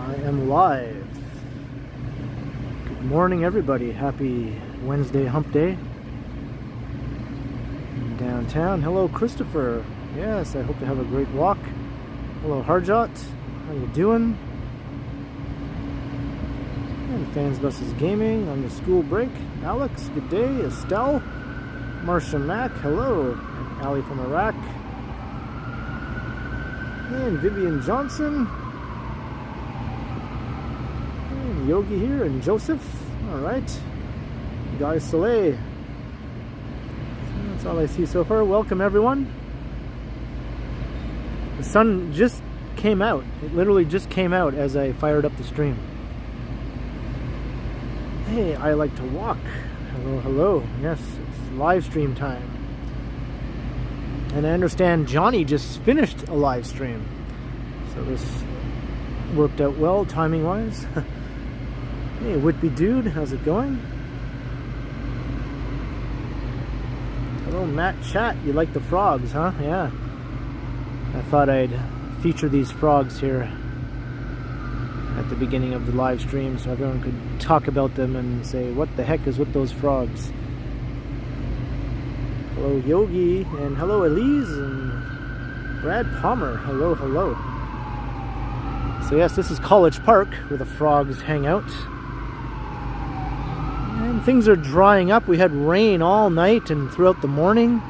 I am live. Good morning, everybody. Happy Wednesday hump day in downtown. Hello, Christopher. Yes, I hope you have a great walk. Hello, Harjot. How you doing? And Fans vs. Gaming on the school break. Alex, good day. Estelle. Marsha Mack, hello. And Ali from Iraq. And Vivian Johnson. And Yogi here and Joseph. Alright. Guy Soleil. That's all I see so far. Welcome, everyone. The sun just came out. It literally just came out as I fired up the stream. Hey, I like to walk. Hello, hello. Yes, it's live stream time. And I understand Johnny just finished a live stream. So this worked out well, timing-wise. Hey, Whitby Dude, how's it going? Hello, Matt Chat. You like the frogs, huh? Yeah. I thought I'd feature these frogs here at the beginning of the live stream so everyone could talk about them and say, what the heck is with those frogs? Hello, Yogi, and hello, Elise, and Brad Palmer. Hello, hello. So yes, this is College Park, where the frogs hang out. And things are drying up. We had rain all night and throughout the morning.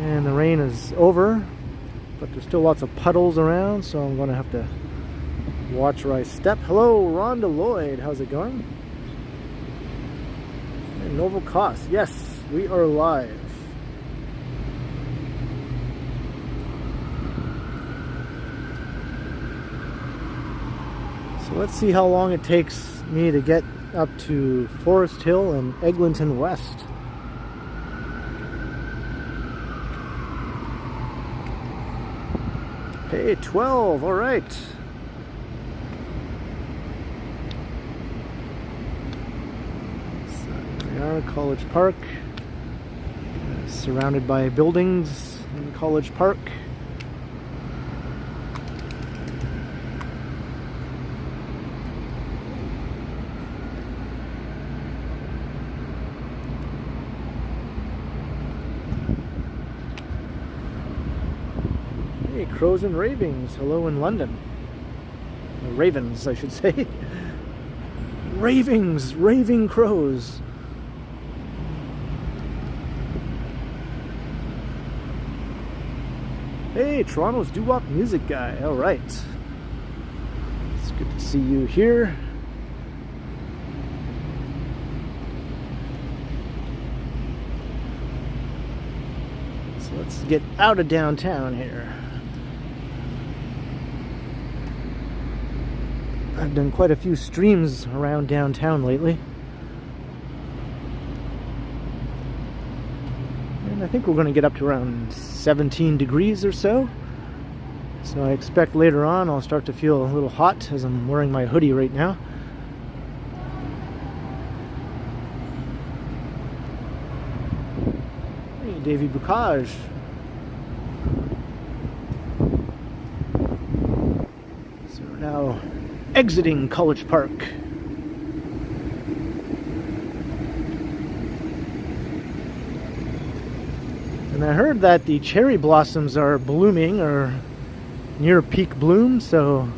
And the rain is over. But there's still lots of puddles around, so I'm going to have to watch where I step. Hello, Rhonda Lloyd. How's it going? And Noble Cost. Yes, we are live. So let's see how long it takes me to get up to Forest Hill and Eglinton West. Hey, 12, all right. So here we are, College Park. Surrounded by buildings in College Park. Crows and Ravings, hello in London. Ravens, I should say. Ravings, raving crows. Hey, Toronto's doo-wop music guy, alright. It's good to see you here. So let's get out of downtown here. I've done quite a few streams around downtown lately. And I think we're going to get up to around 17 degrees or so. So I expect later on I'll start to feel a little hot as I'm wearing my hoodie right now. Hey, Davy Bukaj. So we're now exiting College Park. And I heard that the cherry blossoms are blooming or near peak bloom, so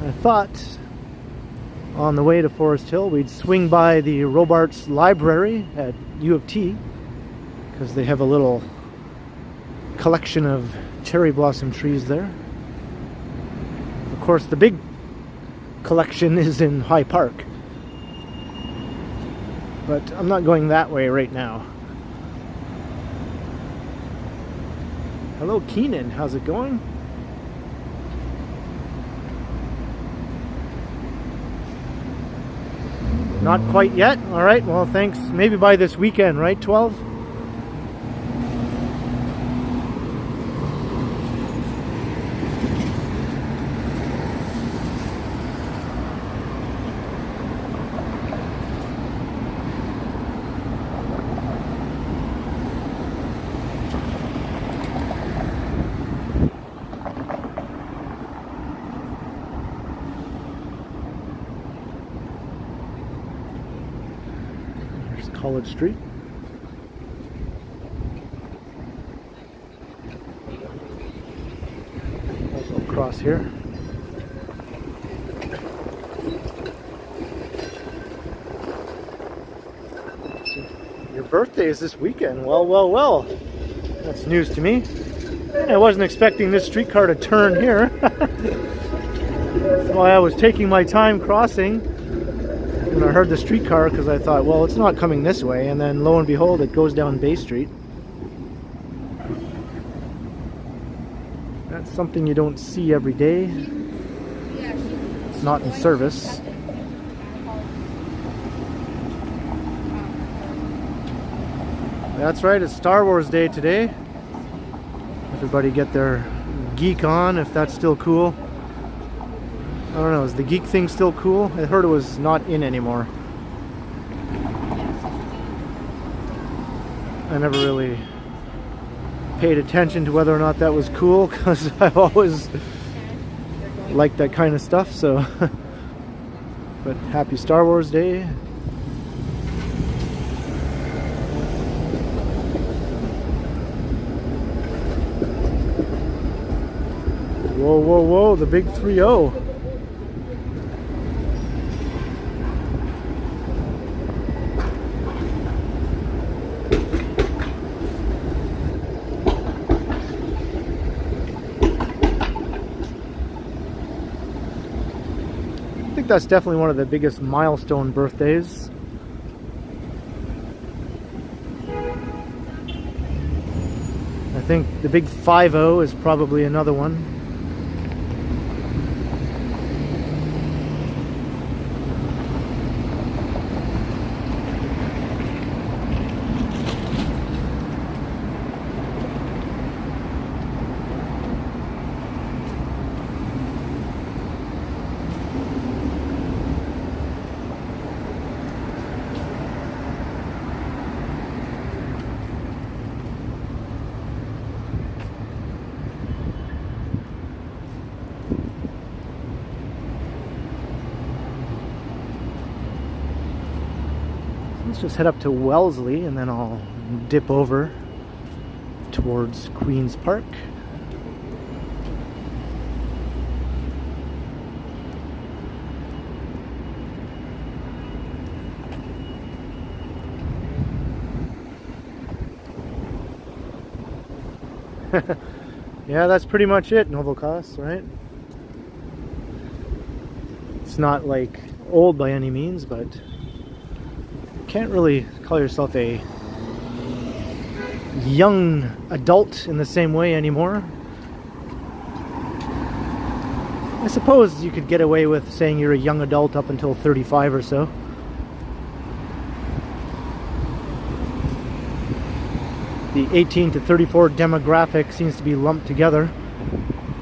I thought on the way to Forest Hill we'd swing by the Robarts Library at U of T because they have a little collection of cherry blossom trees there. Of course, the big collection is in High Park, but I'm not going that way right now. Hello, Keenan. How's it going? Not quite yet. All right. Well, thanks. Maybe by this weekend, right? 12? College Street. Also across here. Your birthday is this weekend. Well, well, well. That's news to me. I wasn't expecting this streetcar to turn here. That's why I was taking my time crossing when I heard the streetcar, because I thought, well, it's not coming this way, and then lo and behold, it goes down Bay Street. That's something you don't see every day. It's not in service. That's right, it's Star Wars Day today. Everybody get their geek on, if that's still cool. I don't know, is the geek thing still cool? I heard it was not in anymore. I never really paid attention to whether or not that was cool, because I've always liked that kind of stuff, so. But happy Star Wars Day. Whoa, whoa, whoa, the big 3-0. I think that's definitely one of the biggest milestone birthdays. I think the big 5-0 is probably another one. Let's just head up to Wellesley and then I'll dip over towards Queen's Park. Yeah, that's pretty much it, Novelcos, right? It's not like old by any means, but can't really call yourself a young adult in the same way anymore. I suppose you could get away with saying you're a young adult up until 35 or so. The 18 to 34 demographic seems to be lumped together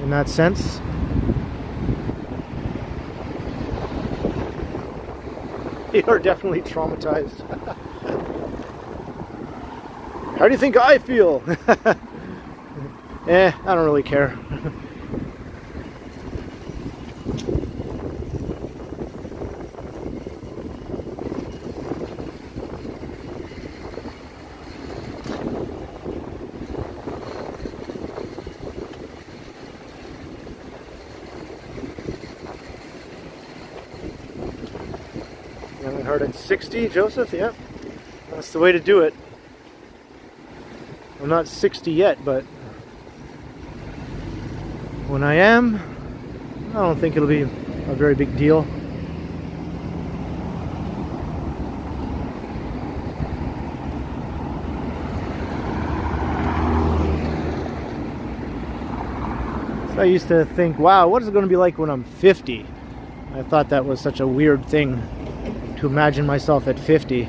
in that sense. You're definitely traumatized. How do you think I feel? I don't really care. Hard at 60, Joseph? Yep. That's the way to do it. I'm not 60 yet, but when I am, I don't think it'll be a very big deal. So I used to think, wow, what is it going to be like when I'm 50? I thought that was such a weird thing to imagine myself at 50.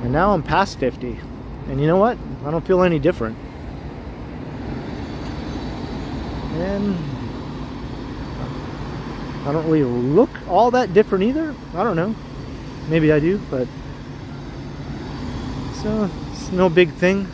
And now I'm past 50. And you know what? I don't feel any different. And I don't really look all that different either. I don't know. Maybe I do, but so it's no big thing.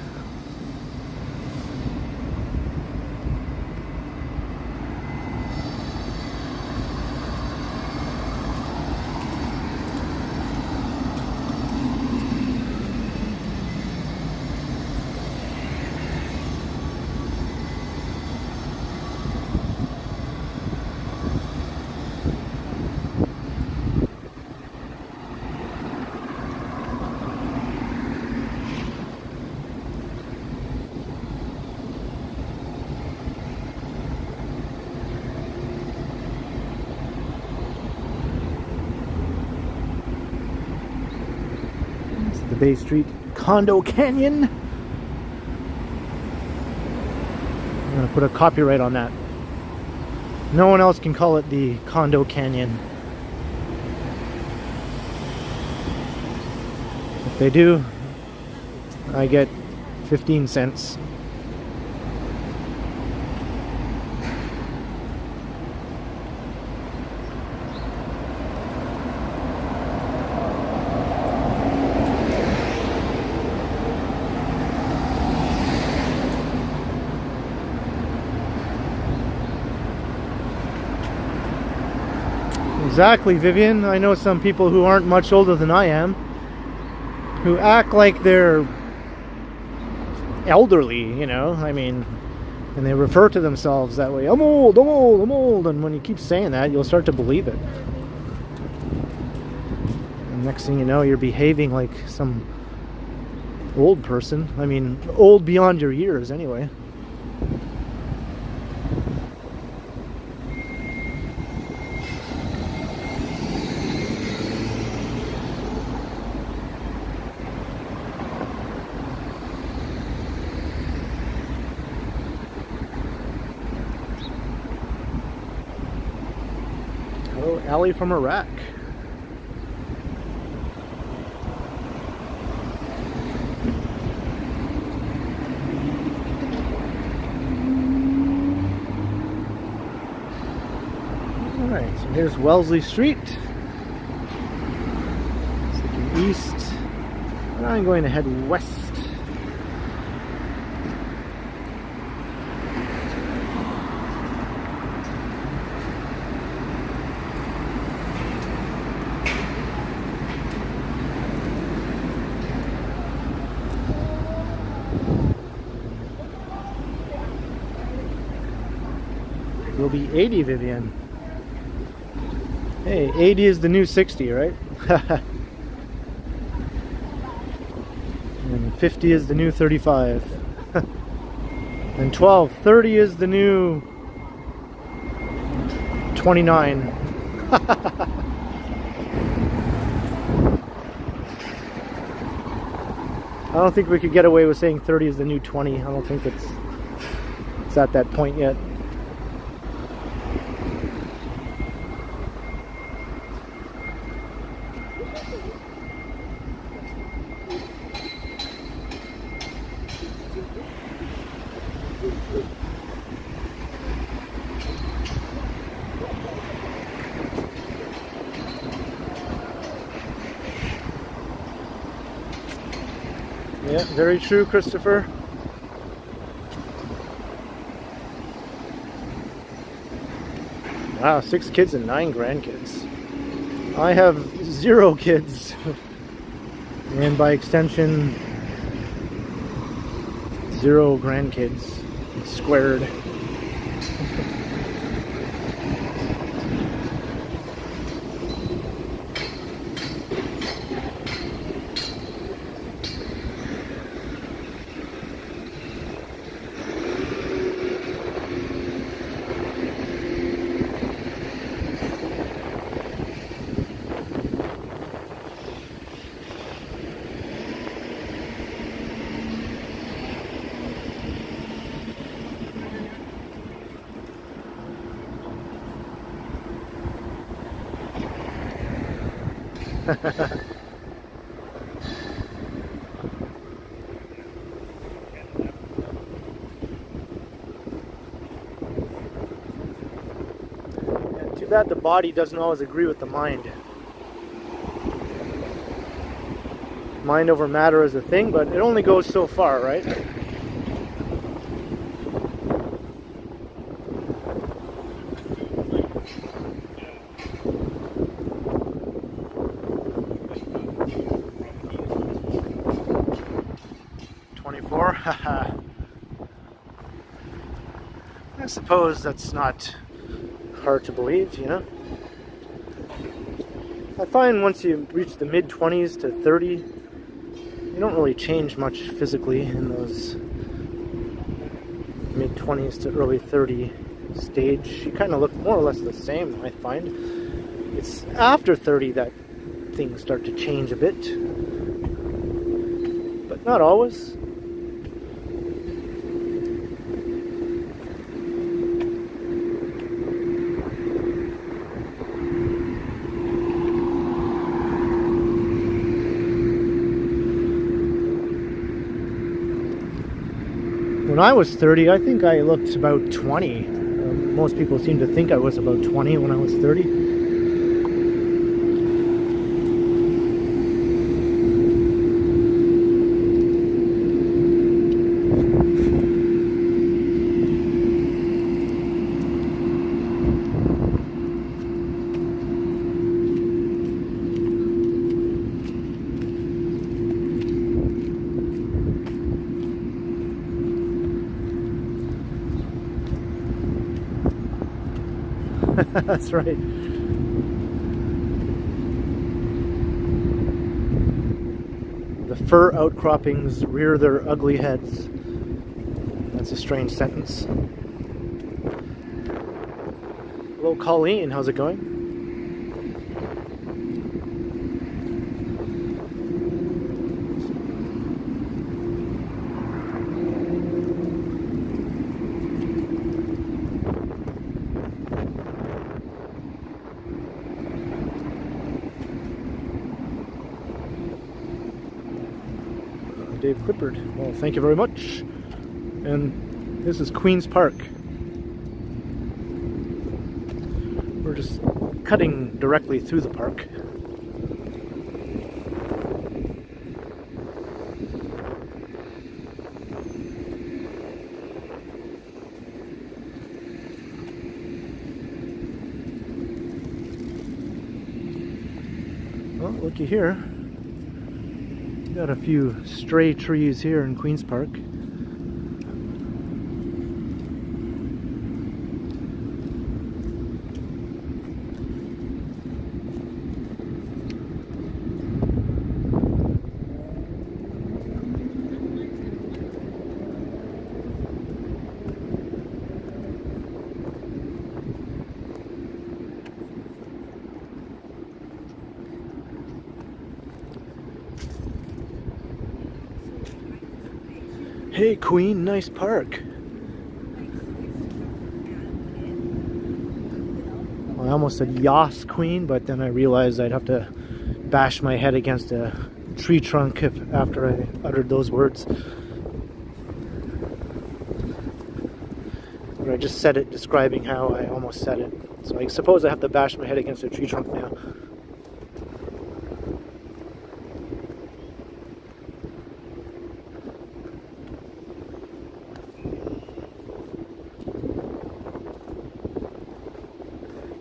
the Bay Street Condo Canyon. I'm going to put a copyright on that. No one else can call it the Condo Canyon. If they do, I get 15 cents. Exactly, Vivian. I know some people who aren't much older than I am who act like they're elderly, you know, I mean, and they refer to themselves that way. I'm old, I'm old, I'm old. And when you keep saying that, you'll start to believe it. And next thing you know, you're behaving like some old person. I mean, old beyond your years anyway. Alley from Iraq. Alright, so here's Wellesley Street. Looking east. And I'm going to head west. Will be 80, Vivian. Hey, 80 is the new 60, right? And 50 is the new 35. And 30 is the new 29. I don't think we could get away with saying 30 is the new 20. I don't think it's at that point yet. Yeah, very true, Christopher. Wow, 6 kids and 9 grandkids. I have 0 kids. And by extension, 0 grandkids. Squared. Too bad the body doesn't always agree with the mind. Mind over matter is a thing, but it only goes so far, right? I suppose that's not hard to believe, you know. I find once you reach the mid-20s to 30, you don't really change much physically in those mid-20s to early 30 stage. You kind of look more or less the same, I find. It's after 30 that things start to change a bit. Not always. When I was 30, I think I looked about 20. Most people seem to think I was about 20 when I was 30. That's right. The fur outcroppings rear their ugly heads. That's a strange sentence. Hello, Colleen. How's it going? Dave Clippard. Well, thank you very much. And this is Queen's Park. We're just cutting directly through the park. Well, looky here. Got a few stray trees here in Queen's Park. Hey Queen, nice park. Well, I almost said Yas Queen, but then I realized I'd have to bash my head against a tree trunk after I uttered those words. But I just said it describing how I almost said it. So I suppose I have to bash my head against a tree trunk now.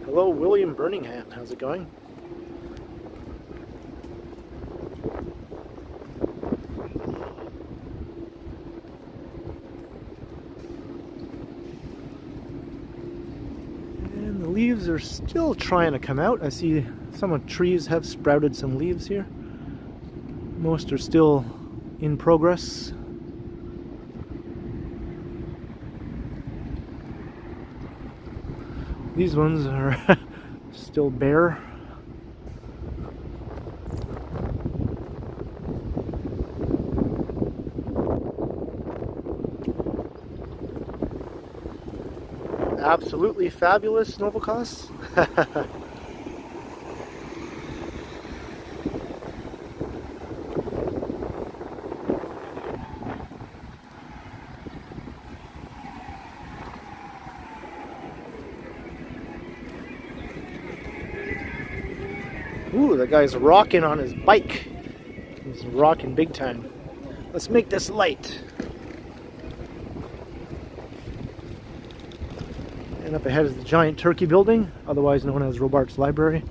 Hello, William Birmingham. How's it going? And the leaves are still trying to come out. I see some of the trees have sprouted some leaves here. Most are still in progress. These ones are still bare. Absolutely fabulous, Novakos. Ooh, that guy's rocking on his bike. He's rocking big time. Let's make this light. And up ahead is the giant turkey building, otherwise known as Robarts Library.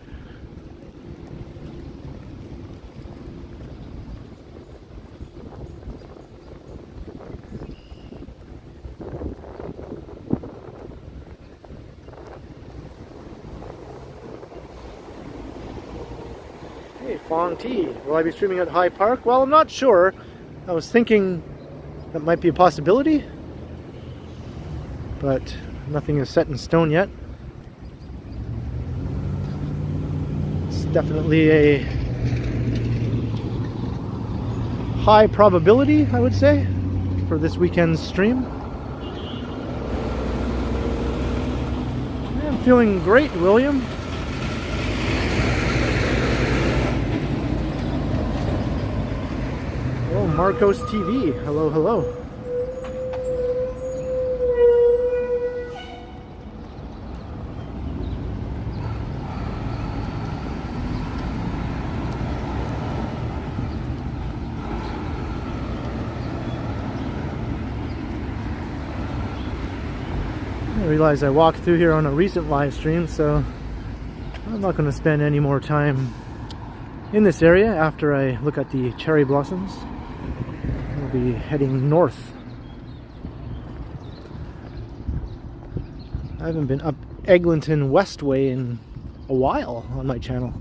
Hey, Fong T, will I be streaming at High Park? Well, I'm not sure. I was thinking that might be a possibility, but nothing is set in stone yet. It's definitely a high probability, I would say, for this weekend's stream. I'm feeling great, William. Oh, Marcos TV. Hello, hello. I realize I walked through here on a recent live stream, so I'm not going to spend any more time in this area after I look at the cherry blossoms. We'll be heading north. I haven't been up Eglinton West way in a while on my channel.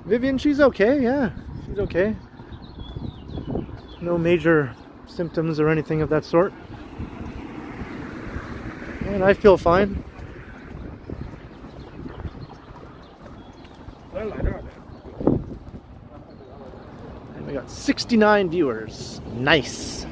Vivian, she's okay, yeah, she's okay. No major symptoms or anything of that sort. And I feel fine. And we got 69 viewers. Nice.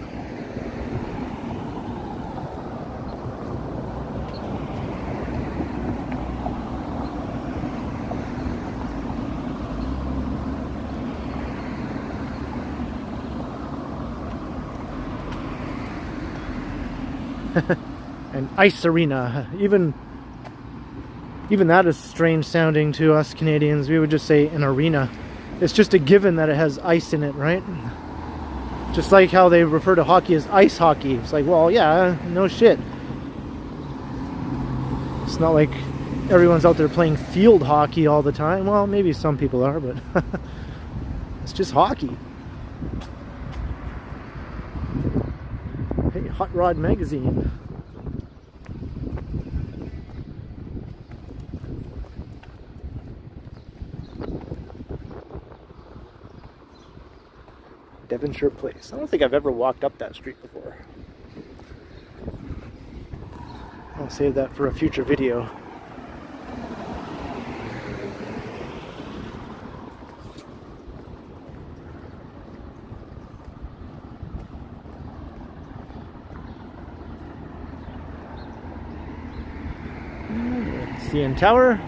An ice arena. Even that is strange sounding to us Canadians. We would just say an arena. It's just a given that it has ice in it, right? Just like how they refer to hockey as ice hockey. It's like, well, yeah, no shit. It's not like everyone's out there playing field hockey all the time. Well, maybe some people are, but it's just hockey. Hey, Hot Rod Magazine. Devonshire Place. I don't think I've ever walked up that street before. I'll save that for a future video. CN Tower.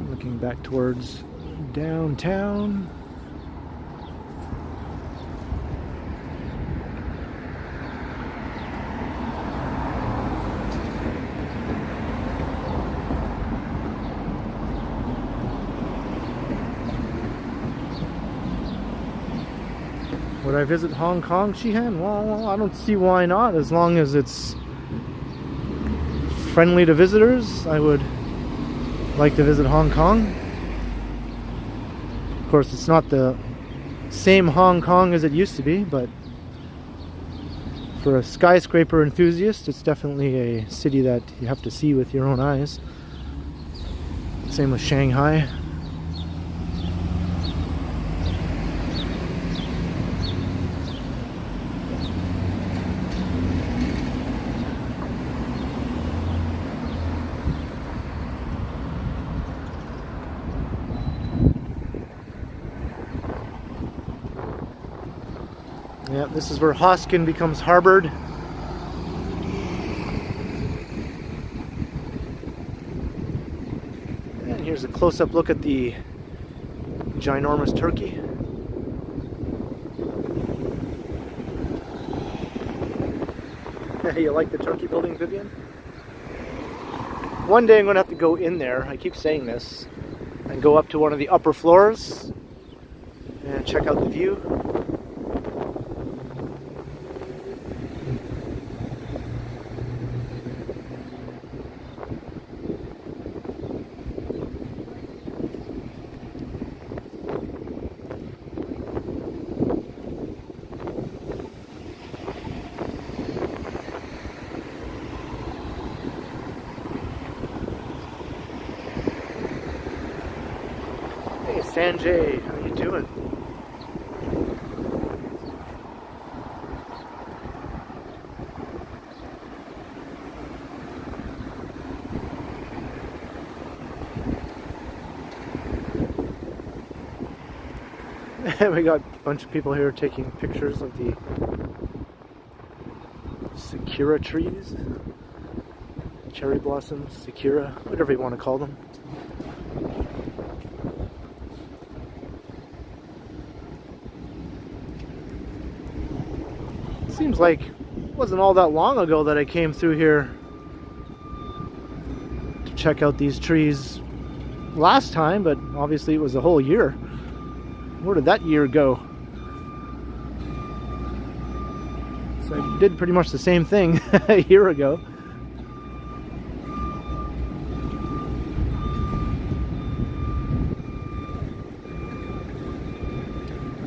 Looking back towards downtown. Would I visit Hong Kong, Shihan? Well, I don't see why not. As long as it's friendly to visitors, I would like to visit Hong Kong. Of course, it's not the same Hong Kong as it used to be, but for a skyscraper enthusiast, it's definitely a city that you have to see with your own eyes. Same with Shanghai. Yeah, this is where Hoskin becomes harbored. And here's a close-up look at the ginormous turkey. You like the turkey building, Vivian? One day I'm going to have to go in there, I keep saying this, and go up to one of the upper floors and check out the view. Sanjay, how you doing? And we got a bunch of people here taking pictures of the sakura trees, cherry blossoms, sakura, whatever you want to call them. Seems like it wasn't all that long ago that I came through here to check out these trees last time, but obviously it was a whole year. Where did that year go? So I did pretty much the same thing a year ago.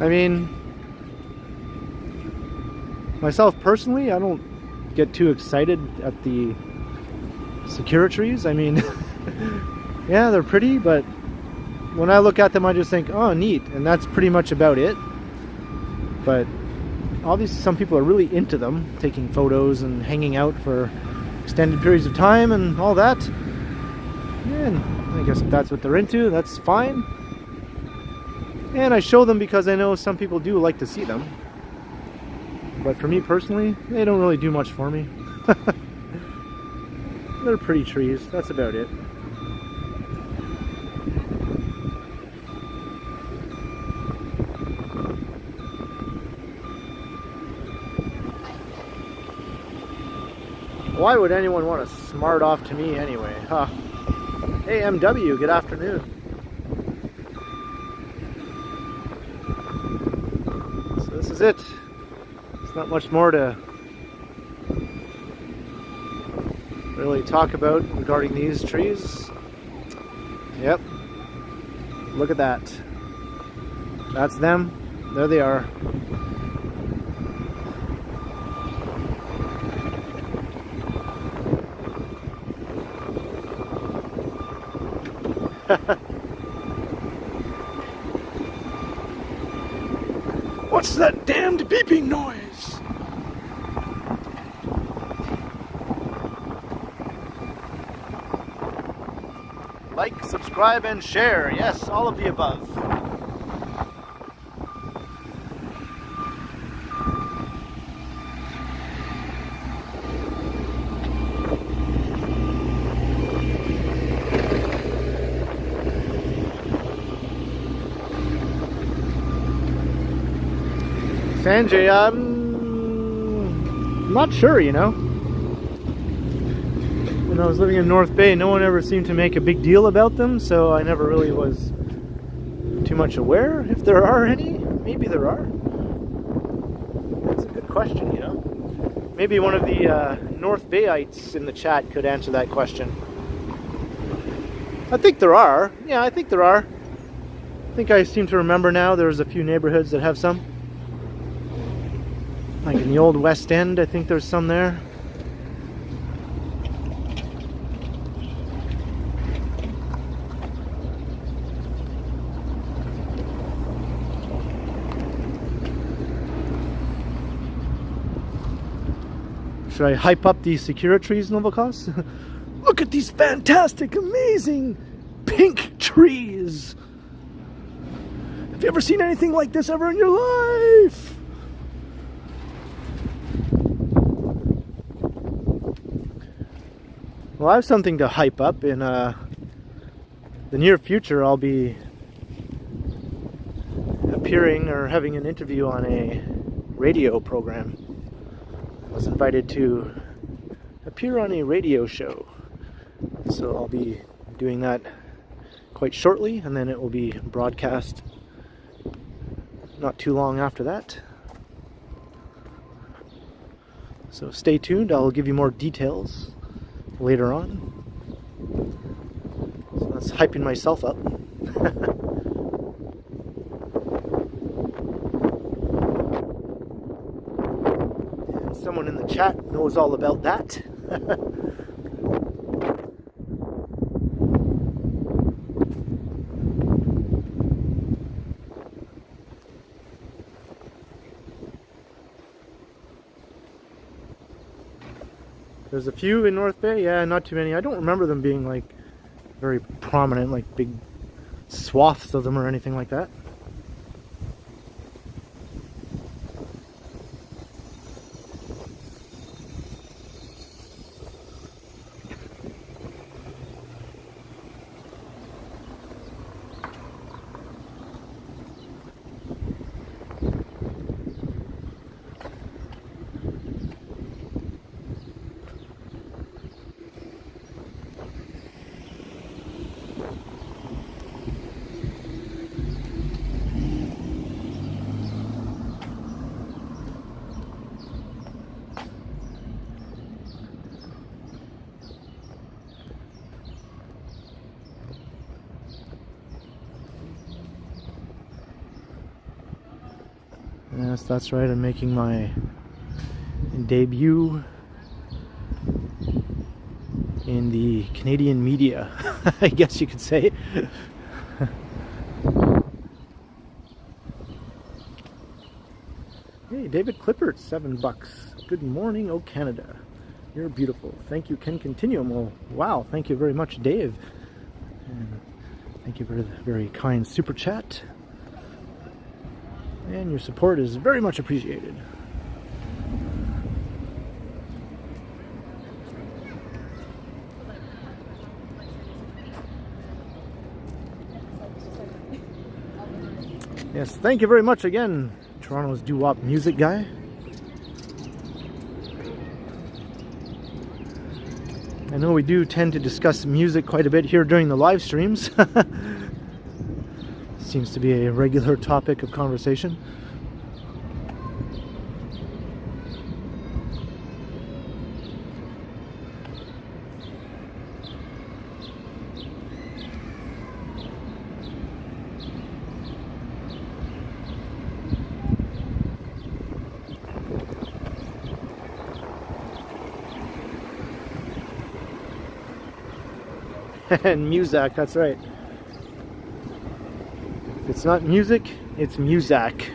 I mean, myself personally, I don't get too excited at the sakura trees. I mean, yeah, they're pretty, but when I look at them, I just think, oh, neat, and that's pretty much about it. But obviously some people are really into them, taking photos and hanging out for extended periods of time and all that. And I guess if that's what they're into, that's fine. And I show them because I know some people do like to see them. But for me personally, they don't really do much for me. They're pretty trees, that's about it. Why would anyone want to smart off to me anyway? Huh? Hey MW, good afternoon. So this is it. There's not much more to really talk about regarding these trees. Yep. Look at that. That's them. There they are. What's that damned beeping noise? Like, subscribe, and share. Yes, all of the above. Sanjay, I'm not sure, you know. When I was living in North Bay, no one ever seemed to make a big deal about them, so I never really was too much aware. If there are any, maybe there are. That's a good question, you know. Maybe one of the North Bayites in the chat could answer that question. I think there are. Yeah, I think there are. I think I seem to remember now there's a few neighborhoods that have some. Like in the old West End, I think there's some there. Should I hype up these sakura trees, Novakos? Look at these fantastic, amazing pink trees! Have you ever seen anything like this ever in your life? Well, I have something to hype up. In the near future, I'll be appearing or having an interview on a radio program. I was invited to appear on a radio show. So I'll be doing that quite shortly, and then it will be broadcast not too long after that. So stay tuned, I'll give you more details later on. So that's hyping myself up. And someone in the chat knows all about that. There's a few in North Bay, yeah, not too many. I don't remember them being like very prominent, like big swaths of them or anything like that. Yes, that's right, I'm making my debut in the Canadian media, I guess you could say. Hey, David Clippert, $7. Good morning, oh Canada. You're beautiful. Thank you, TheKenContinuum. Well, wow, thank you very much, Dave. And thank you for the very kind super chat. And your support is very much appreciated. Yes, thank you very much again, Toronto's doo-wop music guy. I know we do tend to discuss music quite a bit here during the live streams. Seems to be a regular topic of conversation. And Muzak, that's right. If it's not music, it's Muzak.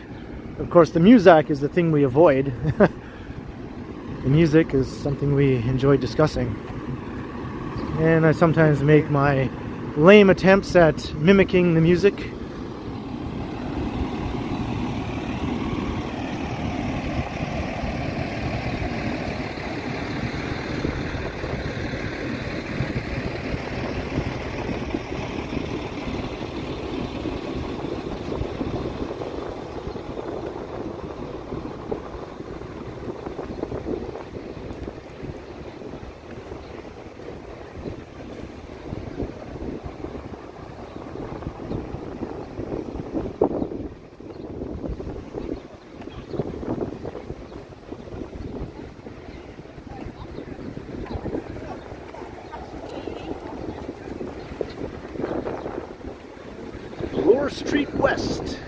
Of course, the Muzak is the thing we avoid. The music is something we enjoy discussing. And I sometimes make my lame attempts at mimicking the music. Street West.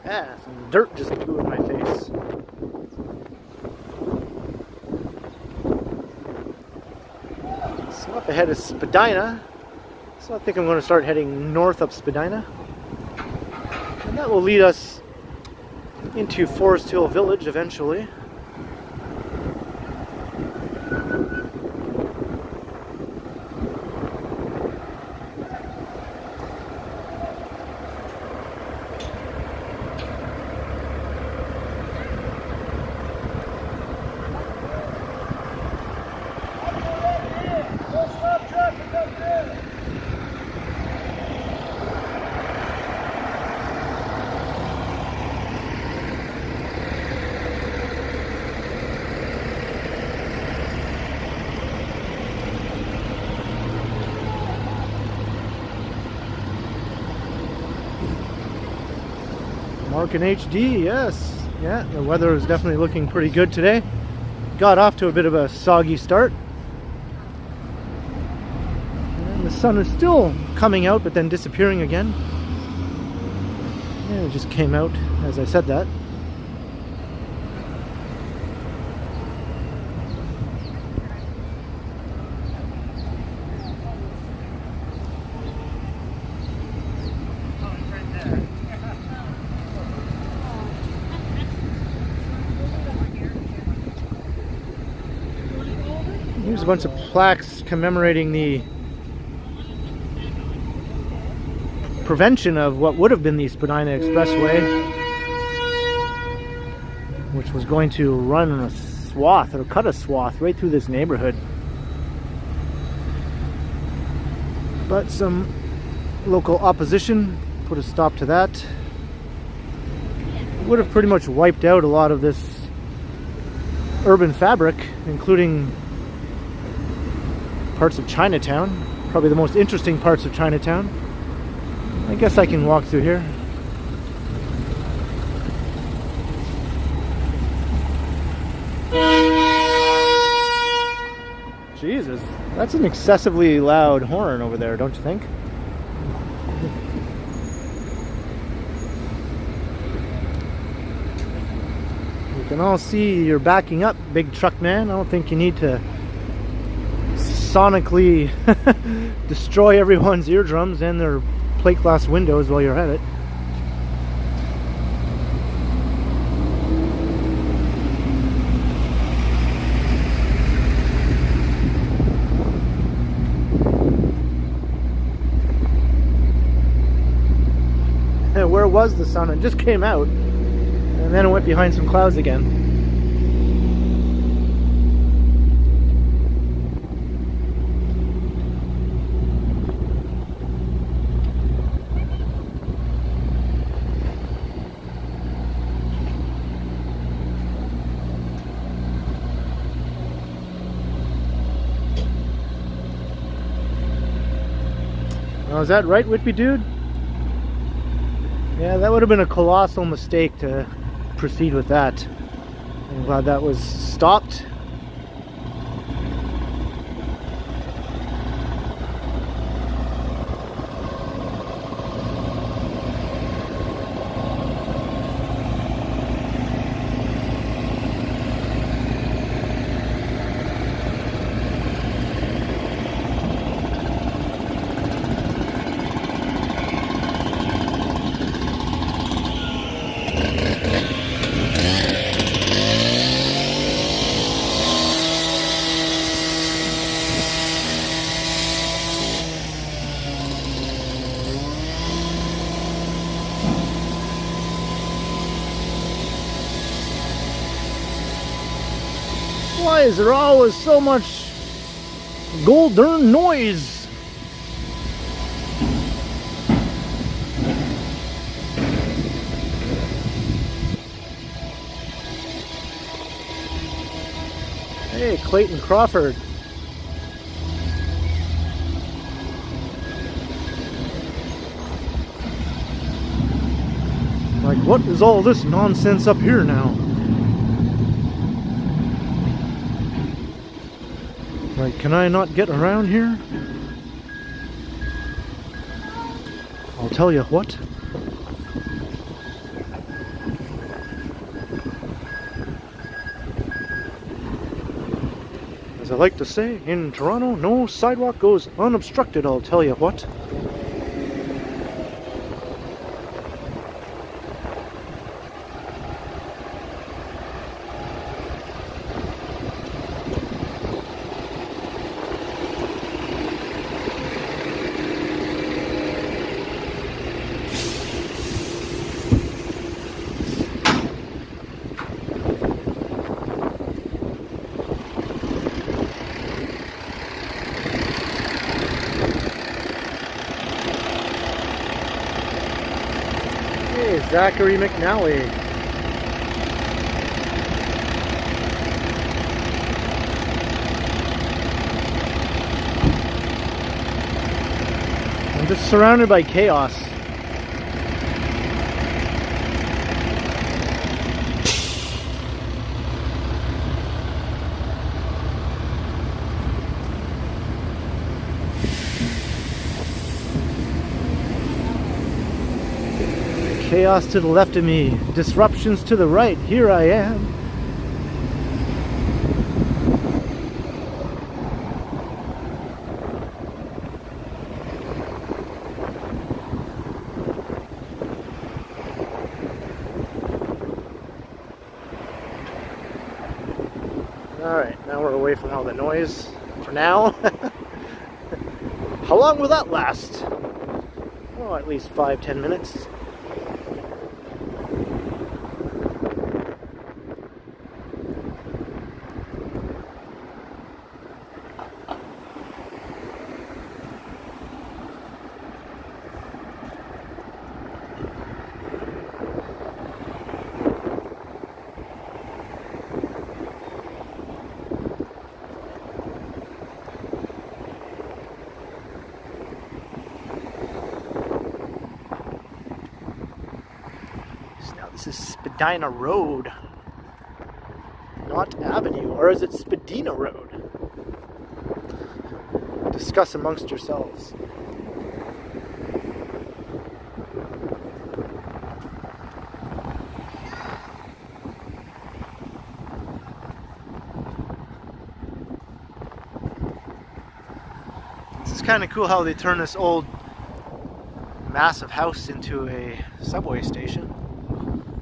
Ah, some dirt just blew in my face. So up ahead is Spadina. So I think I'm going to start heading north up Spadina. And that will lead us into Forest Hill Village eventually. Mark in HD, yes. Yeah, the weather is definitely looking pretty good today. Got off to a bit of a soggy start. And the sun is still coming out, but then disappearing again. Yeah, it just came out as I said that. Here's a bunch of plaques commemorating the prevention of what would have been the Spadina Expressway, which was going to run a swath, or cut a swath right through this neighborhood. But some local opposition put a stop to that. would have pretty much wiped out a lot of this urban fabric, including parts of Chinatown, probably the most interesting parts of Chinatown. I guess I can walk through here. Jesus, that's an excessively loud horn over there, don't you think? You can all see you're backing up, big truck man. I don't think you need to sonically destroy everyone's eardrums and their plate glass windows while you're at it. Where was the sun? It just came out and then it went behind some clouds again. Oh, is that right, Whitby dude? Yeah, that would have been a colossal mistake to proceed with that. I'm glad that was stopped. Why is there always so much goddamn noise? Hey, Clayton Crawford. Like, what is all this nonsense up here now? Like, can I not get around here? I'll tell you what. As I like to say, in Toronto, no sidewalk goes unobstructed, I'll tell you what. Zachary McNally. I'm just surrounded by chaos. Chaos to the left of me, disruptions to the right. Here I am. Alright, now we're away from all the noise for now. How long will that last? Oh, at least 5-10 minutes. This is Spadina Road, not Avenue, or is it Spadina Road? Discuss amongst yourselves. This is kind of cool how they turn this old massive house into a subway station,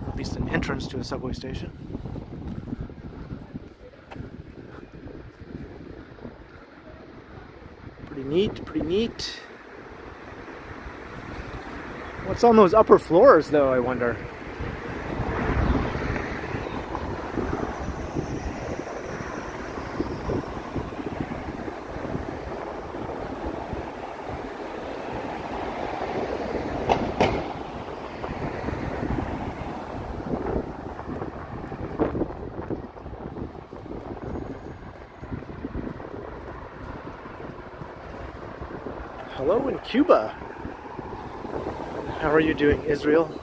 at least an entrance to a subway station. Pretty neat, pretty neat. What's on those upper floors though, I wonder? Hello in Cuba. How are you doing, Israel?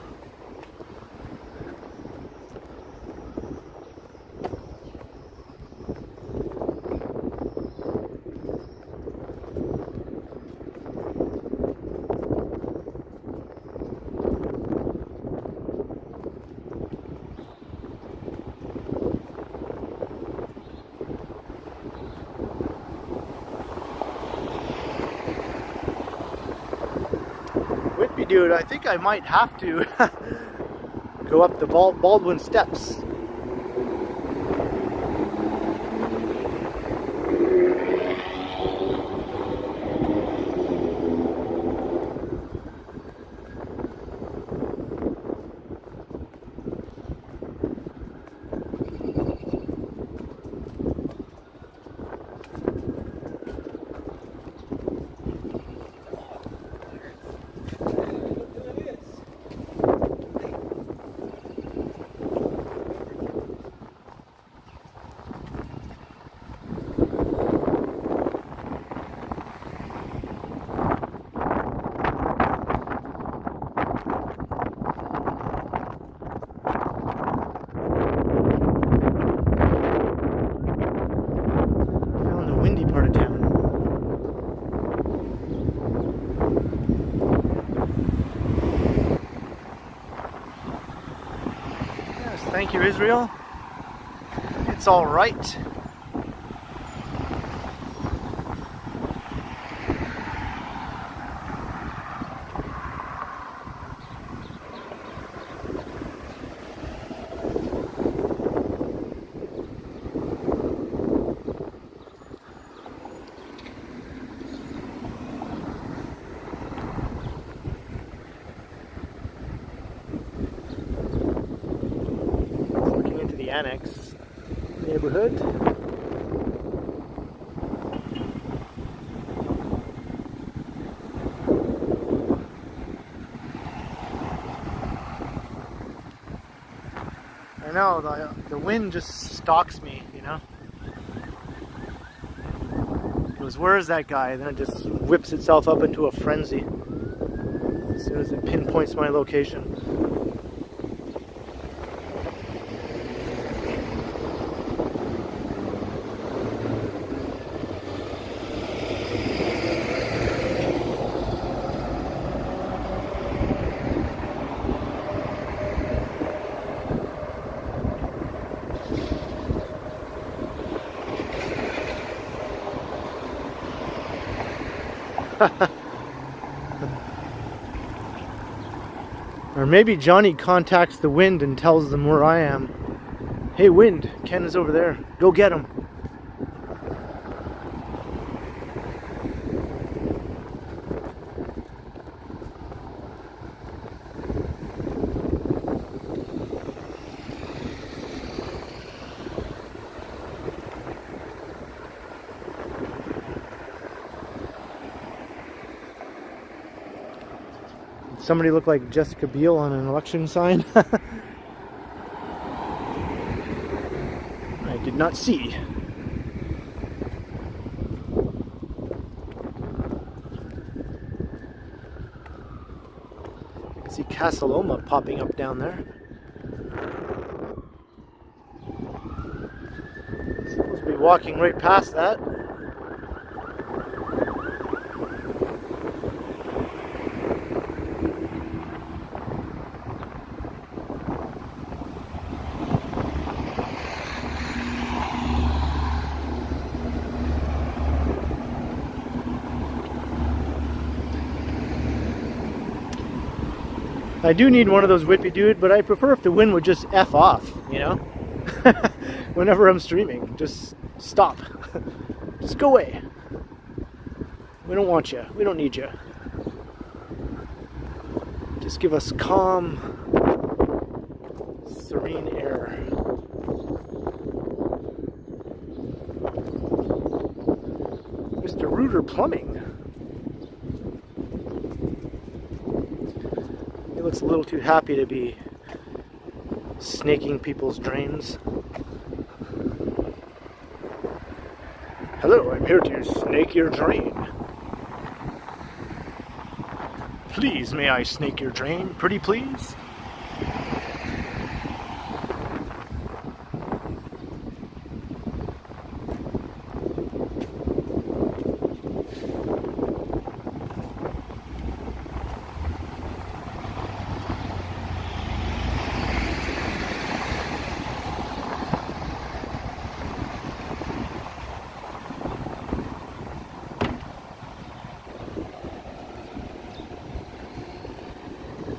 Dude, I think I might have to go up the Baldwin steps. Thank you, Israel. It's all right. Annex neighborhood. I know, the wind just stalks me, you know? It goes, where is that guy? And then it just whips itself up into a frenzy as soon as it pinpoints my location. Or maybe Johnny contacts the wind and tells them where I am. Hey wind, Ken is over there. Go get him. Somebody look like Jessica Biel on an election sign? I did not see. I see Casa Loma popping up down there. Be walking right past that. I do need one of those whippy dude, but I prefer if the wind would just F off, you know? Whenever I'm streaming, just stop. Just go away. We don't want you. We don't need you. Just give us calm, serene air. Mr. Reuter Plumbing. He looks a little too happy to be snaking people's drains. Hello, I'm here to snake your drain. Please, may I snake your drain? Pretty please?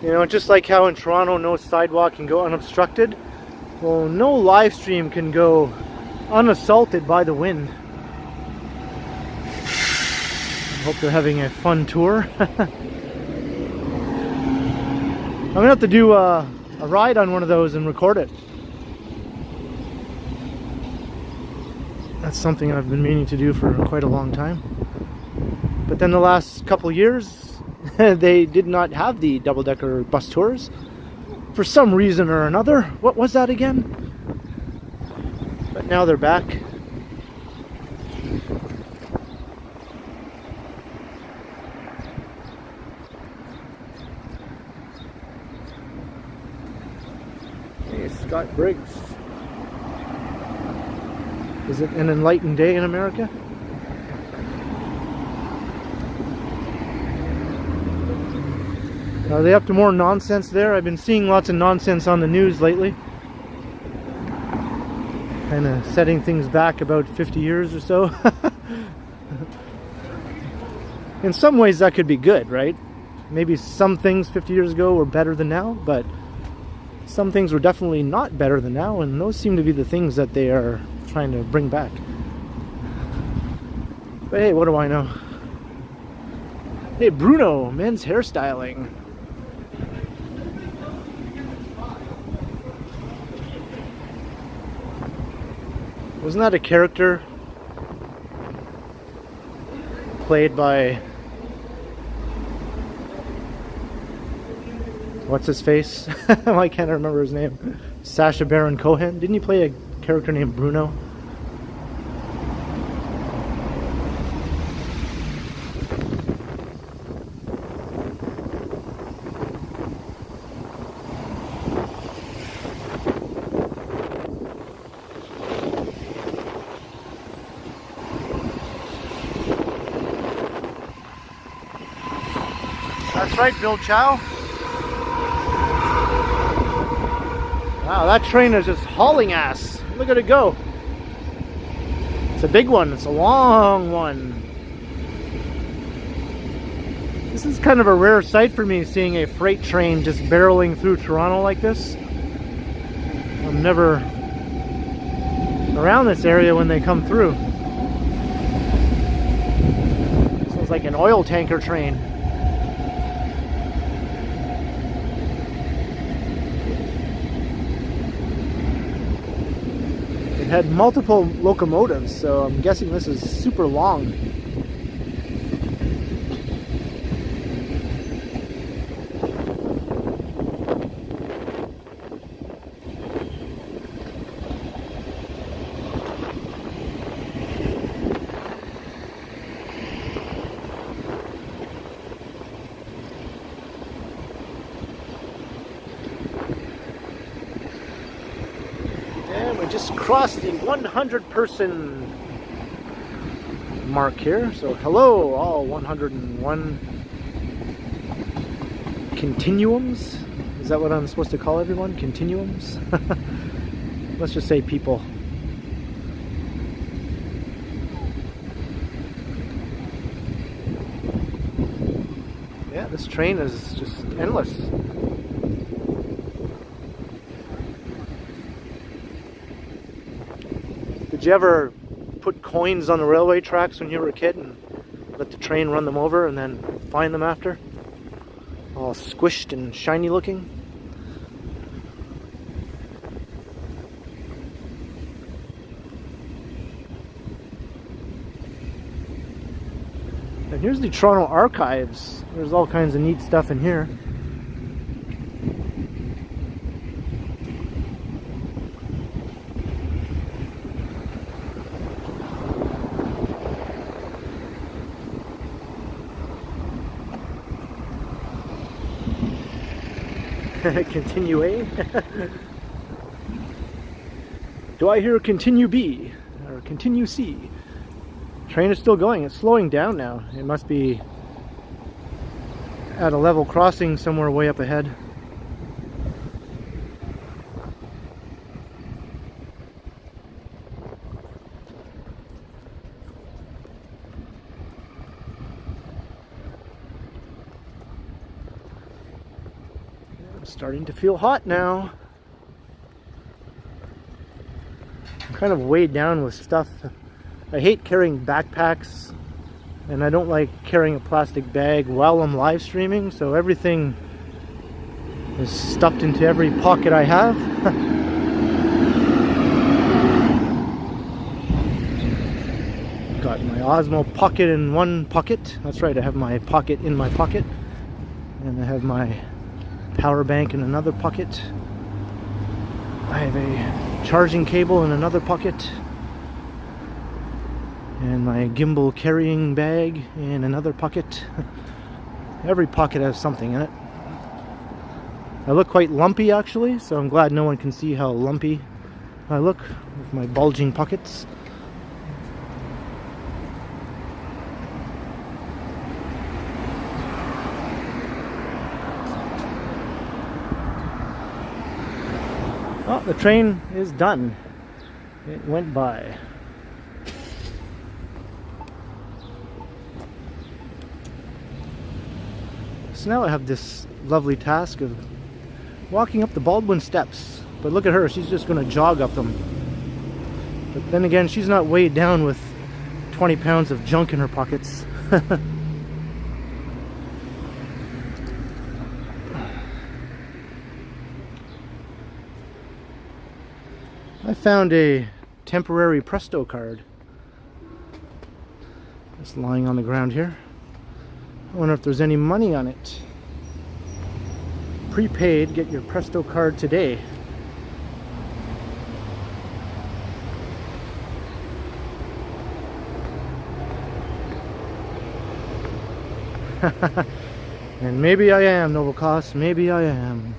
You know, just like how in Toronto no sidewalk can go unobstructed, well, no live stream can go unassaulted by the wind. I hope they're having a fun tour. I'm gonna have to do a ride on one of those and record it. That's something I've been meaning to do for quite a long time. But then the last couple years, they did not have the double-decker bus tours for some reason or another. What was that again? But now they're back. Hey, Scott Briggs. Is it an enlightened day in America? Are they up to more nonsense there? I've been seeing lots of nonsense on the news lately. Kind of setting things back about 50 years or so. In some ways that could be good, right? Maybe some things 50 years ago were better than now, but some things were definitely not better than now, and those seem to be the things that they are trying to bring back. But hey, what do I know? Hey, Bruno, men's hairstyling. Wasn't that a character played by, what's his face? I can't remember his name. Sacha Baron Cohen. Didn't he play a character named Bruno? That's right, Bill Chow. Wow, that train is just hauling ass. Look at it go. It's a big one. It's a long one. This is kind of a rare sight for me, seeing a freight train just barreling through Toronto like this. I'm never around this area when they come through. This was like an oil tanker train. Had multiple locomotives, so I'm guessing this is super long. just crossed the 100-person mark here. So hello, all 101 continuums. Is that what I'm supposed to call everyone? Continuums? Let's just say people. Yeah, this train is just endless. Did you ever put coins on the railway tracks when you were a kid and let the train run them over and then find them after? All squished and shiny looking. And here's the Toronto Archives. There's all kinds of neat stuff in here. Continue A? Do I hear continue B? Or continue C? Train is still going. It's slowing down now. It must be at a level crossing somewhere way up ahead. I'm starting to feel hot now. I'm kind of weighed down with stuff. I hate carrying backpacks, and I don't like carrying a plastic bag while I'm live streaming, so everything is stuffed into every pocket I have. Got my Osmo pocket in one pocket. That's right, I have my pocket in my pocket. And I have my power bank in another pocket. I have a charging cable in another pocket. And my gimbal carrying bag in another pocket. Every pocket has something in it. I look quite lumpy actually, so I'm glad no one can see how lumpy I look with my bulging pockets. Oh, the train is done. It went by. So now I have this lovely task of walking up the Baldwin steps. But look at her, she's just going to jog up them. But then again, she's not weighed down with 20 pounds of junk in her pockets. I found a temporary Presto card. Just lying on the ground here. I wonder if there's any money on it. Prepaid, get your Presto card today. And maybe I am, Novocos, maybe I am.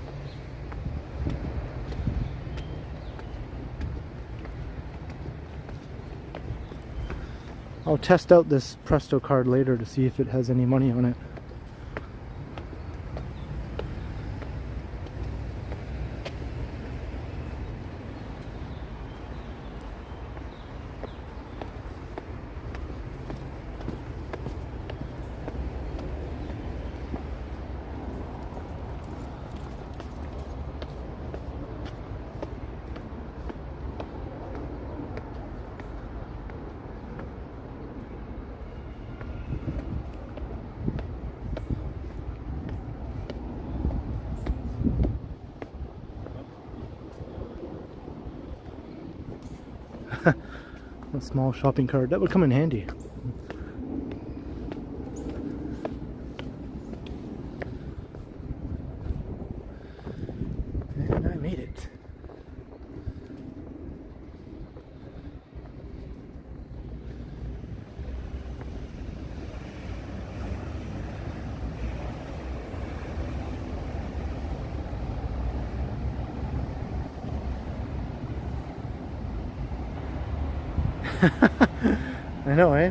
I'll test out this Presto card later to see if it has any money on it. A small shopping cart, that would come in handy. And I made it. I know, eh?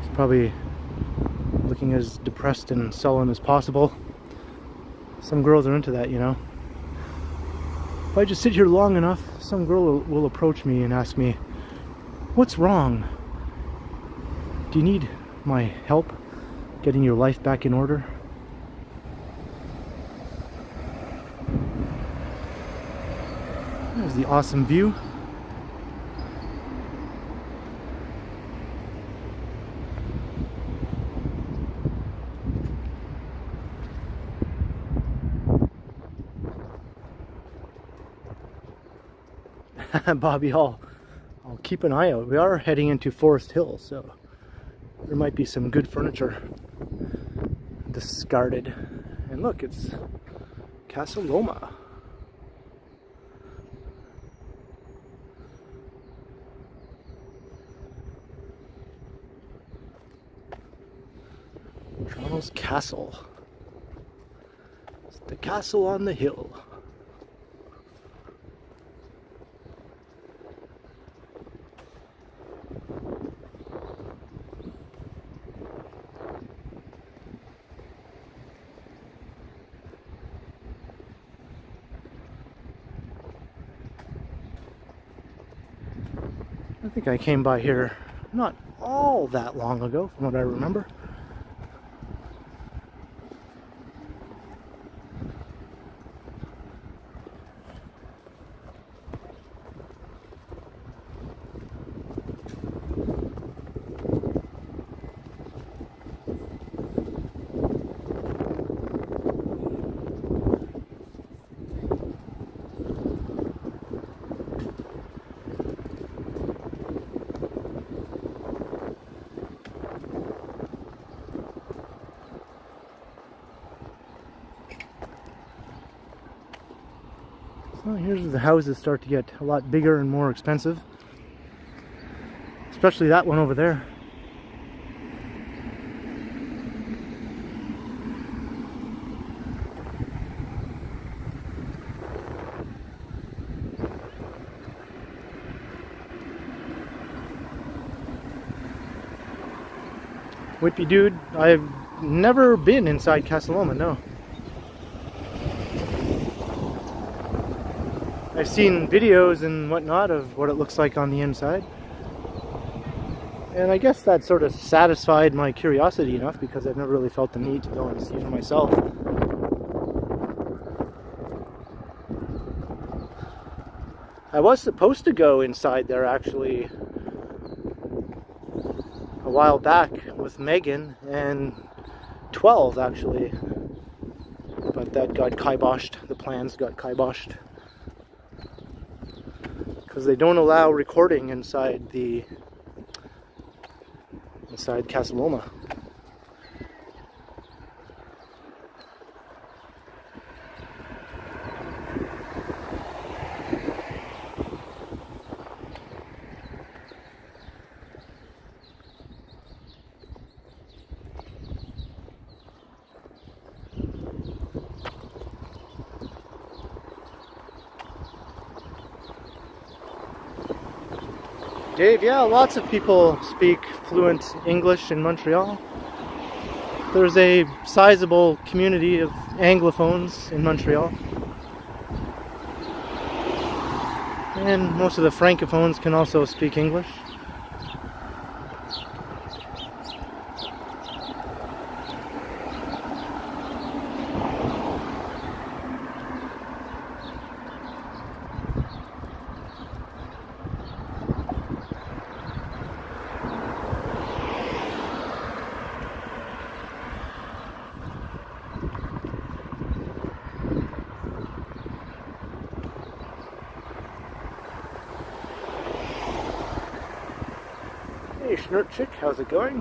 He's probably looking as depressed and sullen as possible. Some girls are into that, you know. If I just sit here long enough, some girl will approach me and ask me, "What's wrong? Do you need my help getting your life back in order?" There's the awesome view. Bobby, I'll keep an eye out. We are heading into Forest Hill, so there might be some good furniture discarded. And look, it's Casa Loma. Toronto's castle. It's the castle on the hill. I think I came by here not all that long ago, from what I remember. So here's where the houses start to get a lot bigger and more expensive. Especially that one over there. Whippy dude, I've never been inside Casa Loma, no. I've seen videos and whatnot of what it looks like on the inside. And I guess that sort of satisfied my curiosity enough, because I've never really felt the need to go and see for myself. I was supposed to go inside there actually a while back with Megan and 12 actually. But that got kiboshed, the plans got kiboshed. Because they don't allow recording inside Casa Loma. Dave, yeah, lots of people speak fluent English in Montreal. There's a sizable community of Anglophones in Montreal. And most of the Francophones can also speak English. Hey Schnurt Chick, how's it going?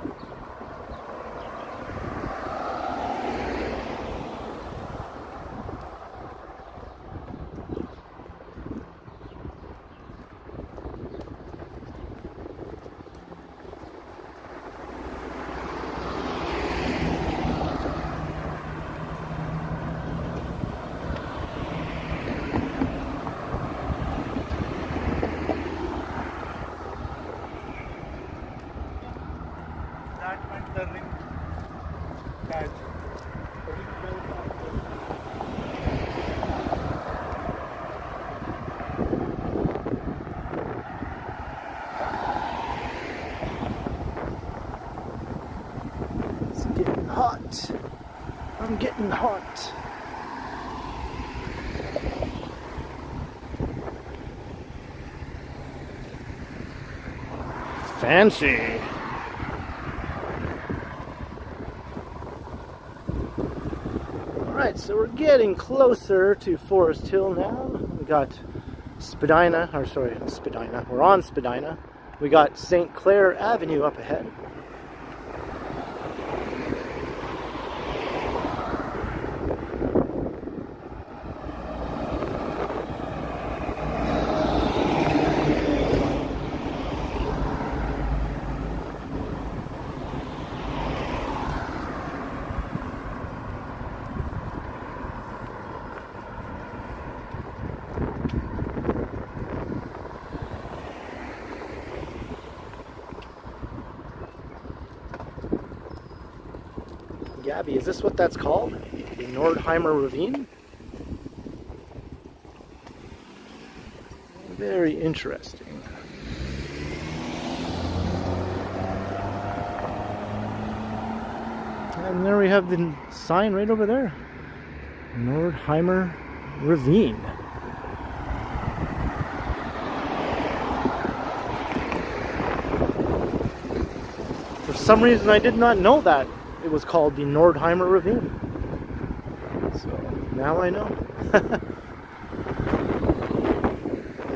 attachment, the ring badge. It's getting hot. I'm getting hot. Fancy. Alright, so we're getting closer to Forest Hill now. We got Spadina, or sorry, Spadina. We're on Spadina. We got St. Clair Avenue up ahead. Gabby, is this what that's called? The Nordheimer Ravine? Very interesting. And there we have the sign right over there. Nordheimer Ravine. For some reason I did not know that it was called the Nordheimer Ravine. So now I know.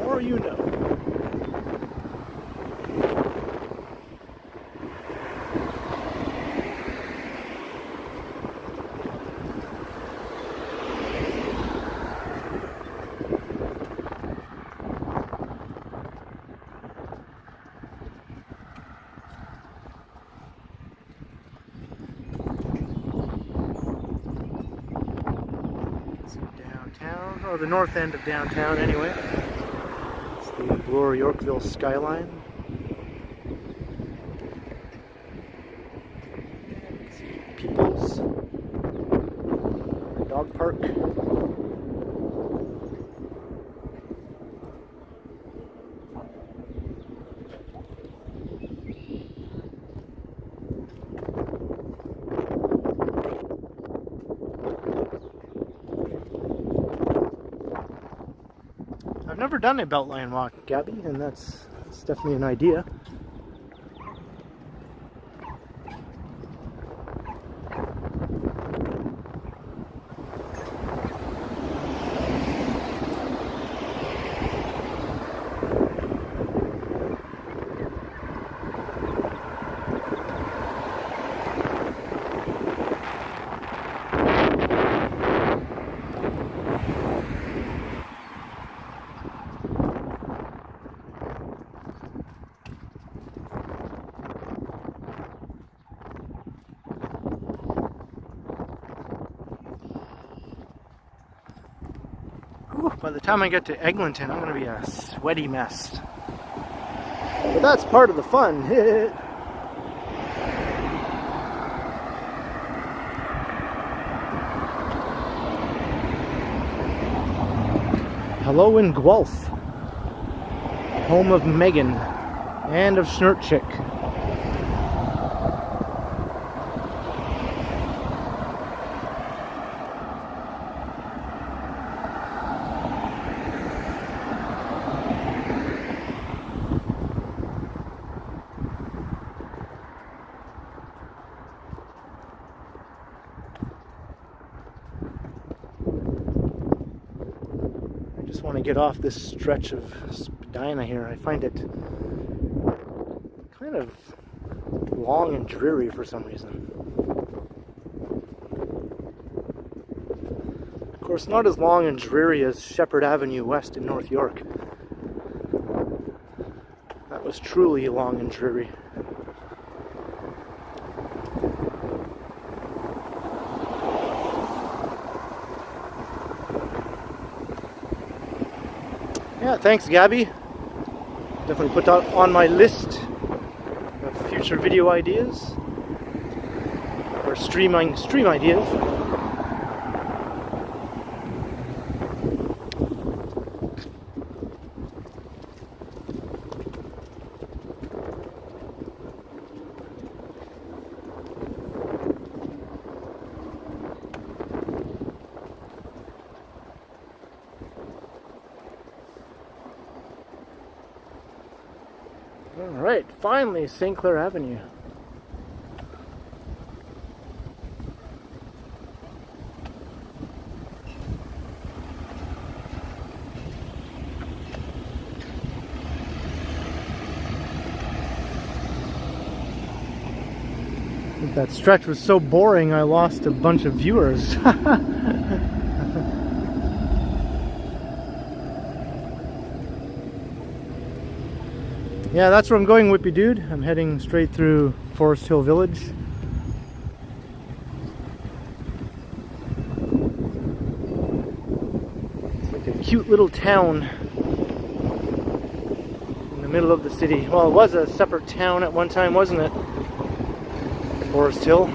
Or you know. Or the north end of downtown anyway. It's the Bloor-Yorkville skyline. People's dog park. I've never done a Beltline walk, Gabby, and that's definitely an idea. By the time I get to Eglinton, I'm going to be a sweaty mess. But that's part of the fun. Hello in Guelph, home of Megan and of Schnurtchick. I want to get off this stretch of Spadina here. I find it kind of long and dreary for some reason. Of course, not as long and dreary as Shepherd Avenue West in North York. That was truly long and dreary. Yeah, thanks Gabby. Definitely put that on my list of future video ideas. or stream ideas. Alright, finally St. Clair Avenue. That stretch was so boring I lost a bunch of viewers. Yeah, that's where I'm going, Whippy Dude. I'm heading straight through Forest Hill Village. It's like a cute little town in the middle of the city. Well, it was a separate town at one time, wasn't it? Forest Hill.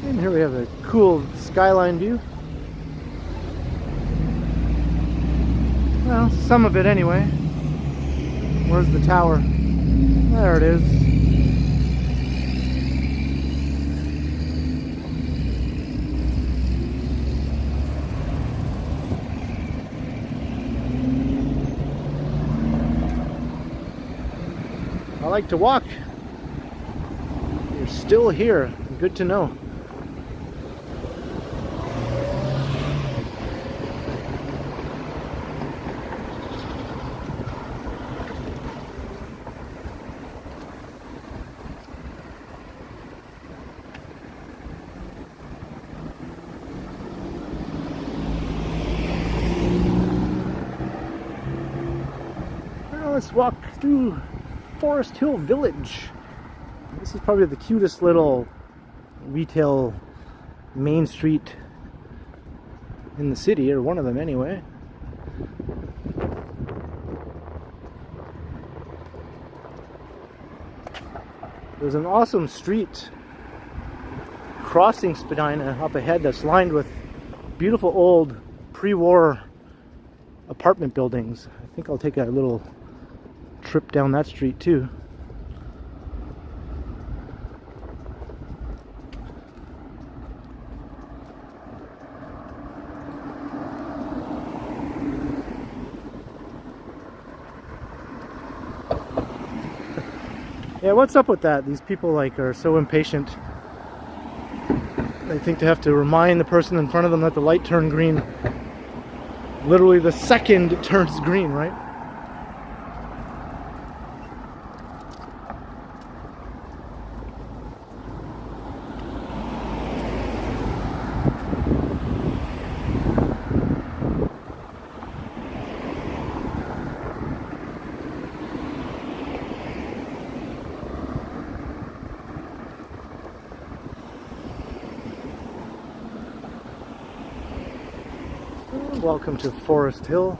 And here we have a cool skyline view. Well, some of it anyway. Where's the tower? There it is. I like to walk. You're still here. Good to know. Well, let's walk through Forest Hill Village. This is probably the cutest little retail main street in the city, or one of them anyway. There's an awesome street crossing Spadina up ahead that's lined with beautiful old pre-war apartment buildings. I think I'll take a little trip down that street too. Yeah, what's up with that? These people are so impatient. They think they have to remind the person in front of them that the light turned green. Literally the second it turns green, right? Welcome to Forest Hill.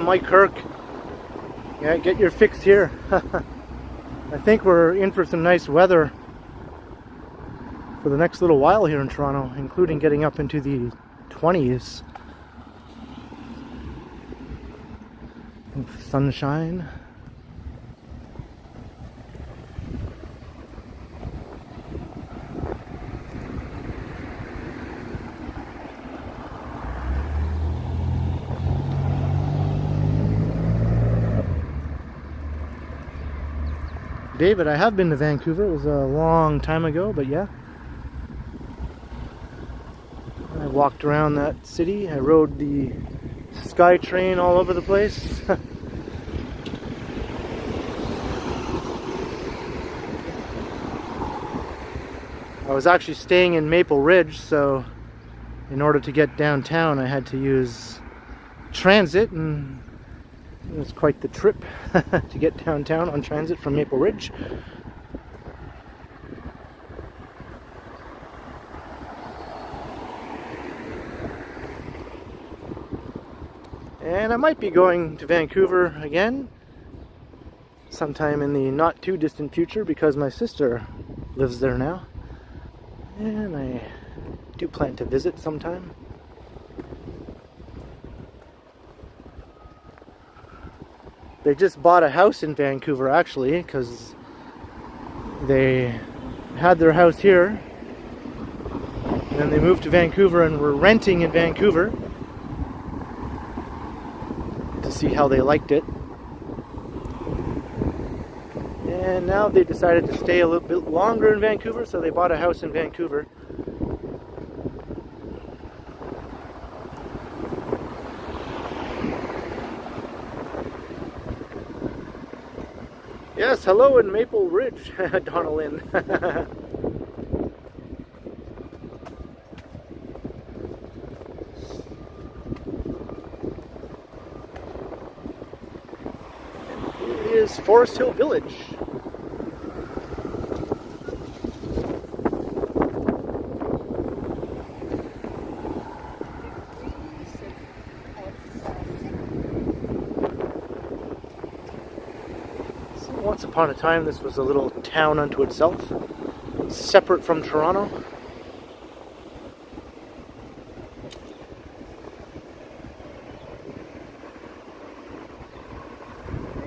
Mike Kirk. Yeah, get your fix here. I think we're in for some nice weather for the next little while here in Toronto, including getting up into the 20s. Sunshine. David, I have been to Vancouver. It was a long time ago, but yeah. I walked around that city. I rode the Sky train all over the place. I was actually staying in Maple Ridge, so in order to get downtown I had to use transit, and it was quite the trip to get downtown on transit from Maple Ridge. And I might be going to Vancouver again sometime in the not too distant future, because my sister lives there now, and I do plan to visit sometime. They just bought a house in Vancouver, actually, because they had their house here, and then they moved to Vancouver and were renting in Vancouver to see how they liked it. And now they decided to stay a little bit longer in Vancouver, so they bought a house in Vancouver. Yes, hello in Maple Ridge, Donalyn. Here is Forest Hill Village. Once upon a time, this was a little town unto itself, separate from Toronto.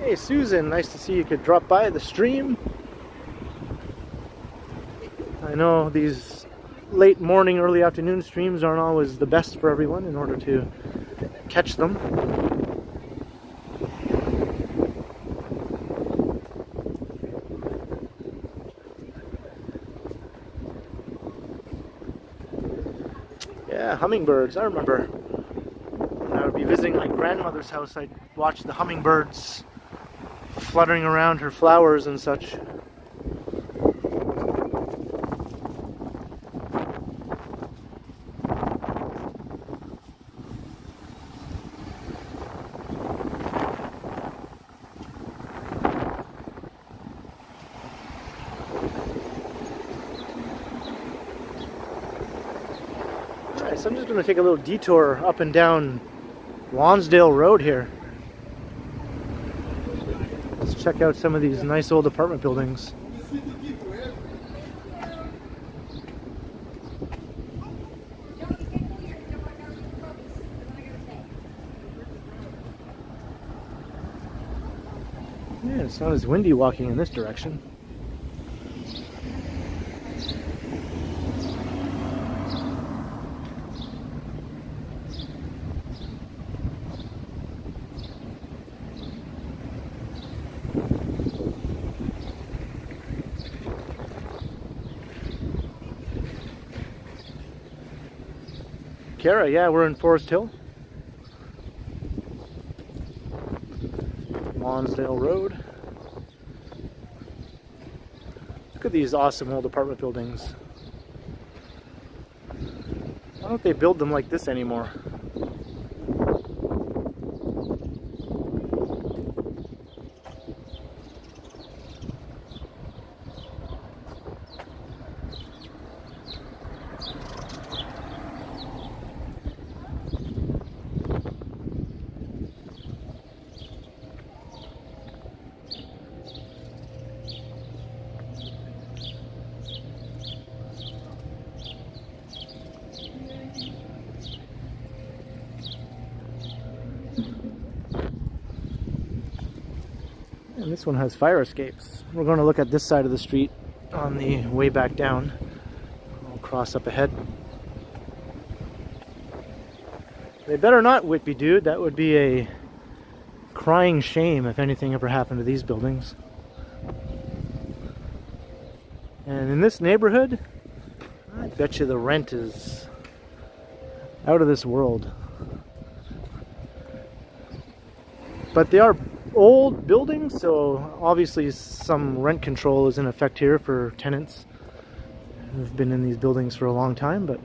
Hey Susan, nice to see you could drop by the stream. I know these late morning, early afternoon streams aren't always the best for everyone in order to catch them. Yeah, hummingbirds. I remember when I would be visiting my grandmother's house, I'd watch the hummingbirds fluttering around her flowers and such. So I'm just going to take a little detour up and down Lonsdale Road here. Let's check out some of these nice old apartment buildings. Yeah, it's not as windy walking in this direction. Kara, yeah, we're in Forest Hill. Lonsdale Road. Look at these awesome old apartment buildings. Why don't they build them like this anymore? And this one has fire escapes. We're going to look at this side of the street on the way back down. I'll cross up ahead. They better not, Whitby dude. That would be a crying shame if anything ever happened to these buildings. And in this neighborhood, I bet you the rent is out of this world. But they are old buildings, so obviously some rent control is in effect here for tenants who've been in these buildings for a long time. But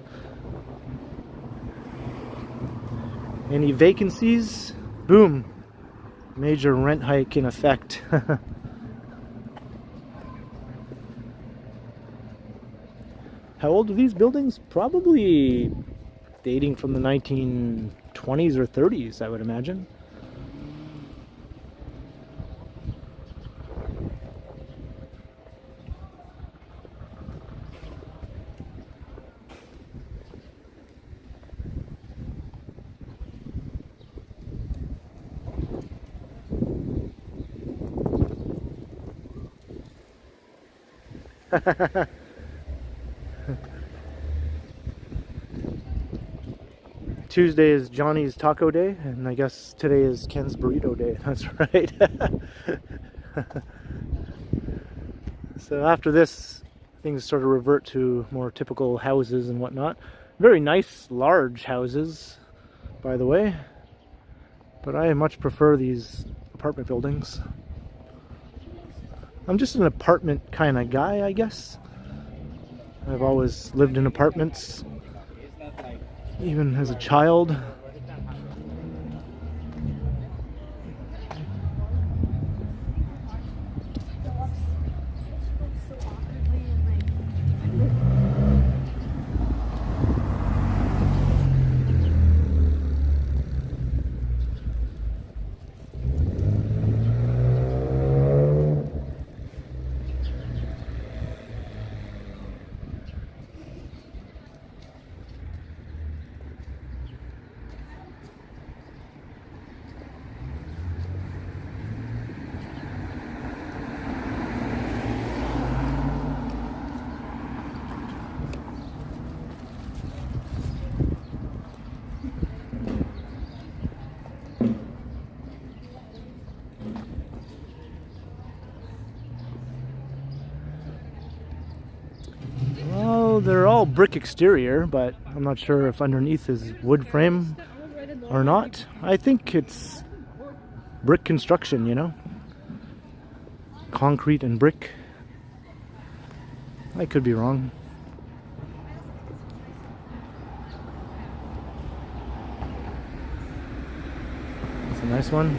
any vacancies? Boom! Major rent hike in effect. How old are these buildings? Probably dating from the 1920s or 30s, I would imagine. Tuesday is Johnny's Taco Day, and I guess today is Ken's Burrito Day. That's right. So after this, things sort of revert to more typical houses and whatnot. Very nice, large houses, by the way. But I much prefer these apartment buildings. I'm just an apartment kind of guy, I guess. I've always lived in apartments, even as a child. They're all brick exterior, but I'm not sure if underneath is wood frame or not. I think it's brick construction, you know? Concrete and brick. I could be wrong. It's a nice one.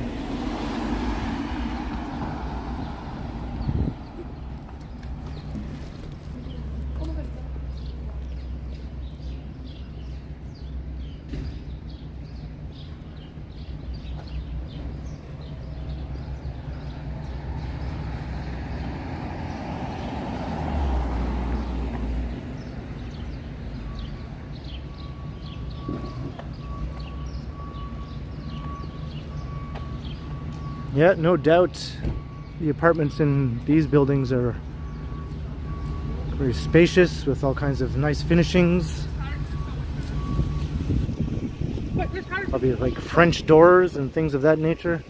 Yeah, no doubt the apartments in these buildings are very spacious with all kinds of nice finishings. Probably like French doors and things of that nature.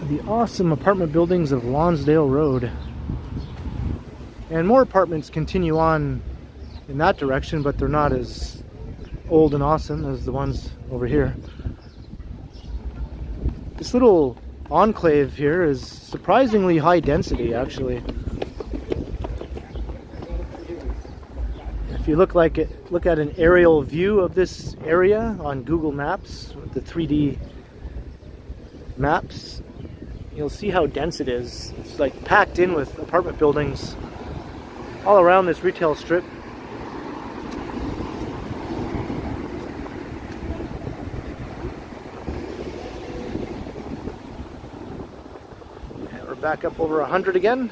The awesome apartment buildings of Lonsdale Road. And more apartments continue on in that direction, but they're not as old and awesome as the ones over here. This little enclave here is surprisingly high density, actually. If you look at an aerial view of this area on Google Maps, with the 3D maps, you'll see how dense it is. It's like packed in with apartment buildings all around this retail strip. And we're back up over 100 again.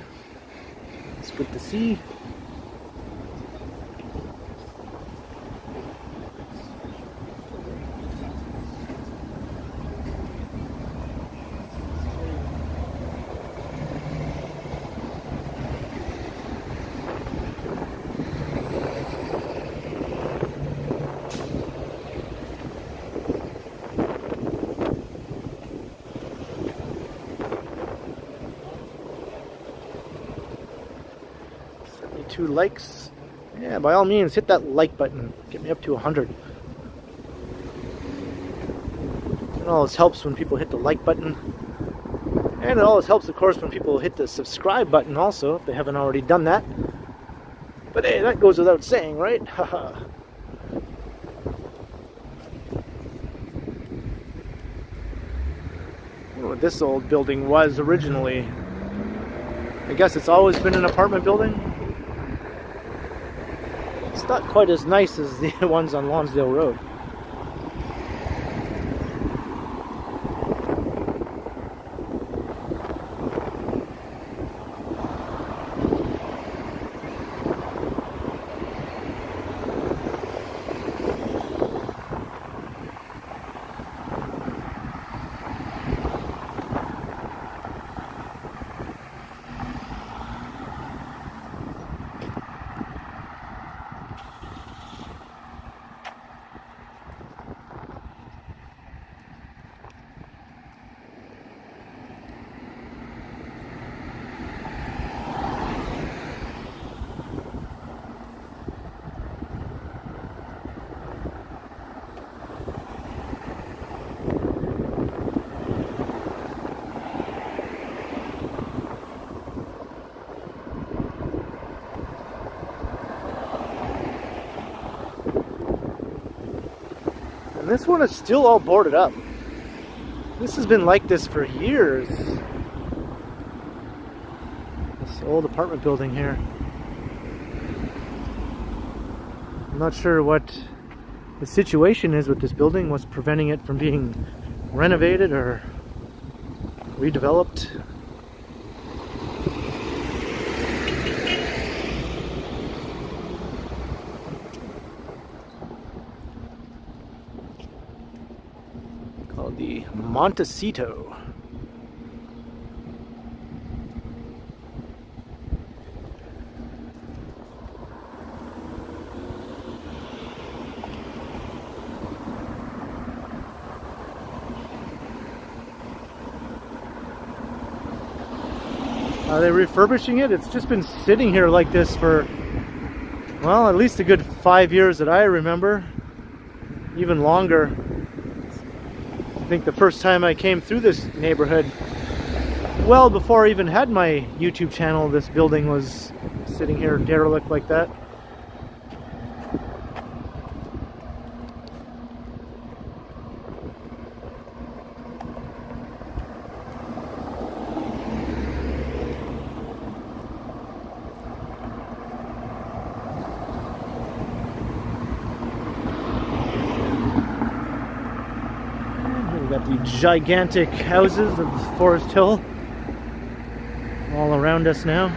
It's good to see. to likes, yeah, by all means, hit that like button. Get me up to 100. It always helps when people hit the like button. And it always helps, of course, when people hit the subscribe button also, if they haven't already done that. But hey, that goes without saying, right? Haha. I wonder what this old building was originally. I guess it's always been an apartment building. It's not quite as nice as the ones on Lonsdale Road. This one is still all boarded up. This has been like this for years. This old apartment building here. I'm not sure what the situation is with this building, what's preventing it from being renovated or redeveloped. The Montecito. Are they refurbishing it? It's just been sitting here like this for, well, at least a good 5 years that I remember. Even longer. I think the first time I came through this neighborhood, well before I even had my YouTube channel, this building was sitting here derelict like that. Got the gigantic houses of Forest Hill all around us now.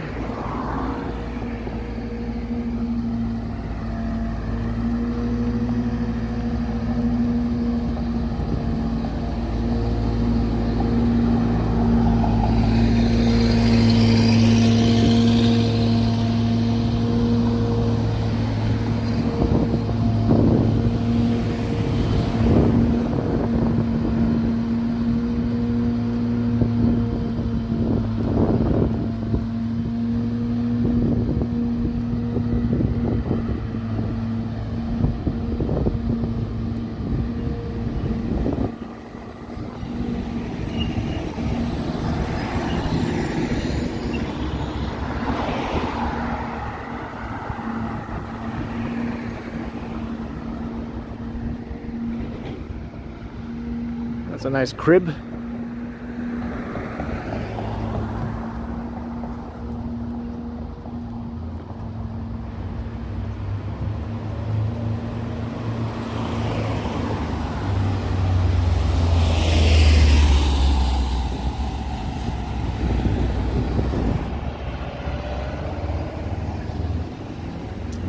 That's a nice crib.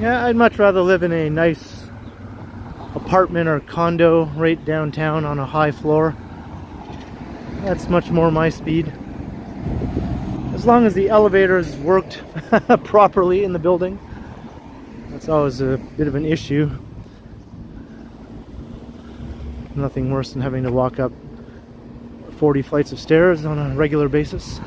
Yeah, I'd much rather live in a nice apartment or condo right downtown on a high floor. That's much more my speed. As long as the elevators worked properly in the building. That's always a bit of an issue. Nothing worse than having to walk up 40 flights of stairs on a regular basis.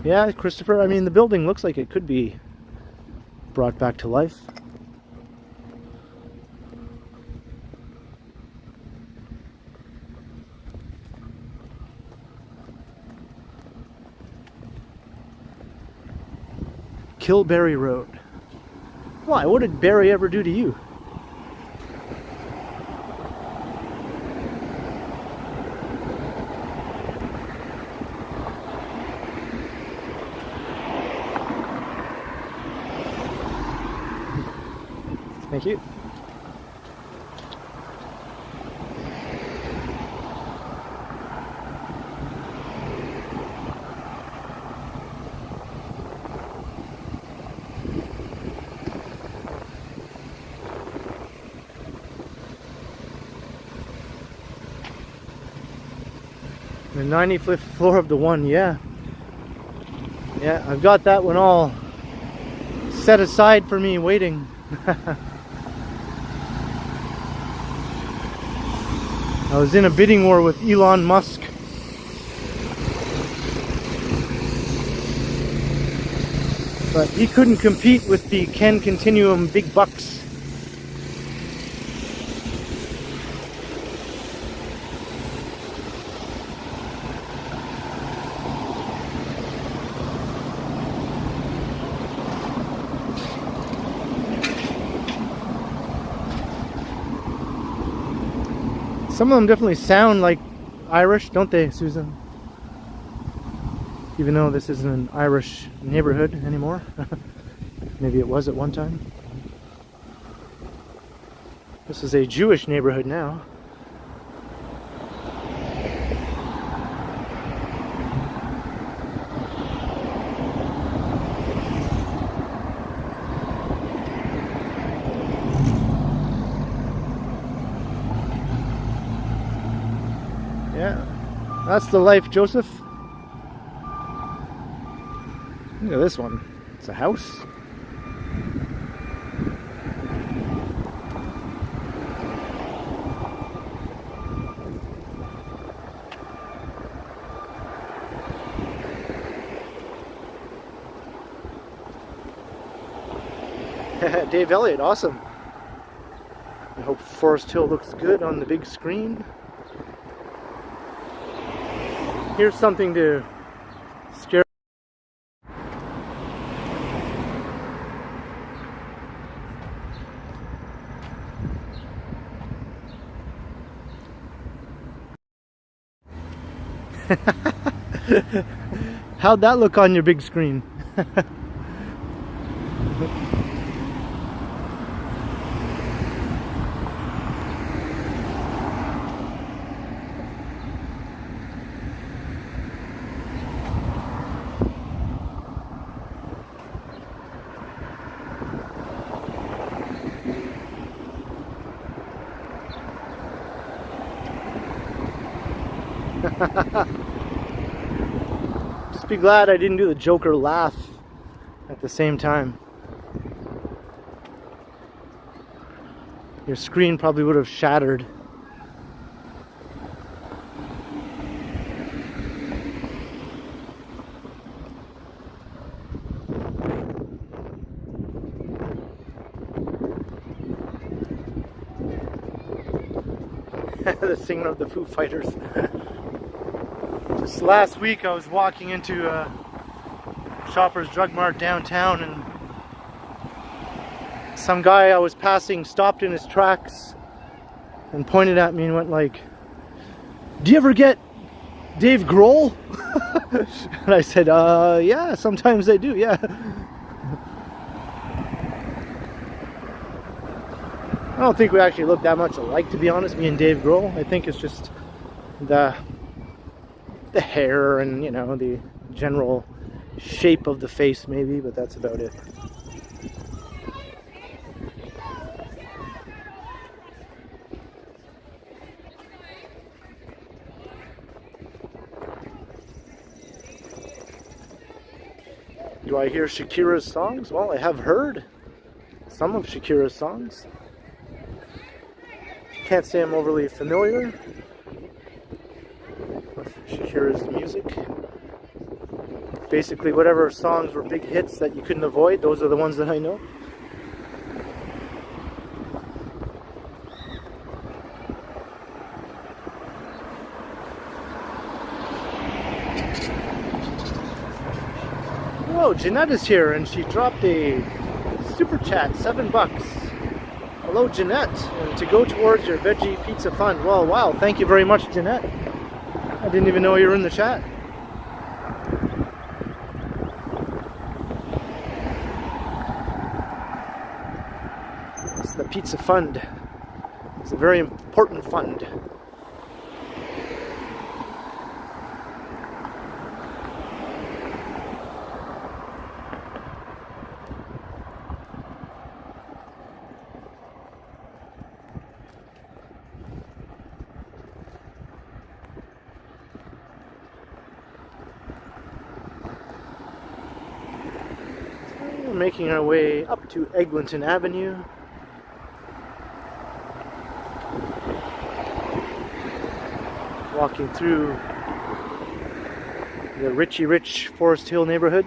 Yeah, Christopher, I mean, the building looks like it could be brought back to life. Kilberry Road. Why? What did Barry ever do to you? Thank you. The 95th floor of the one, yeah. Yeah, I've got that one all set aside for me, waiting. I was in a bidding war with Elon Musk. But he couldn't compete with the TheKenContinuum big bucks. Some of them definitely sound like Irish, don't they, Susan? Even though this isn't an Irish neighborhood anymore. Maybe it was at one time. This is a Jewish neighborhood now. Yeah, that's the life, Joseph. Look at this one. It's a house. Dave Elliott, awesome. I hope Forest Hill looks good on the big screen. Here's something to scare. How'd that look on your big screen? Just be glad I didn't do the Joker laugh at the same time. Your screen probably would have shattered. The singer of the Foo Fighters. Just last week I was walking into Shoppers Drug Mart downtown, and some guy I was passing stopped in his tracks and pointed at me and went like, "Do you ever get Dave Grohl?" And I said, yeah, sometimes I do, yeah. I don't think we actually look that much alike, to be honest, me and Dave Grohl. I think it's just the hair and, you know, the general shape of the face maybe, but that's about it. Do I hear Shakira's songs? Well, I have heard some of Shakira's songs. Can't say I'm overly familiar with Shakira's music. Basically, whatever songs were big hits that you couldn't avoid, those are the ones that I know. Whoa, Jeanette is here and she dropped a super chat, $7. Hello, Jeanette, and to go towards your veggie pizza fund. Well, wow, thank you very much, Jeanette. I didn't even know you were in the chat. It's the pizza fund. It's a very important fund. Making our way up to Eglinton Avenue. Walking through the Richie Rich Forest Hill neighborhood.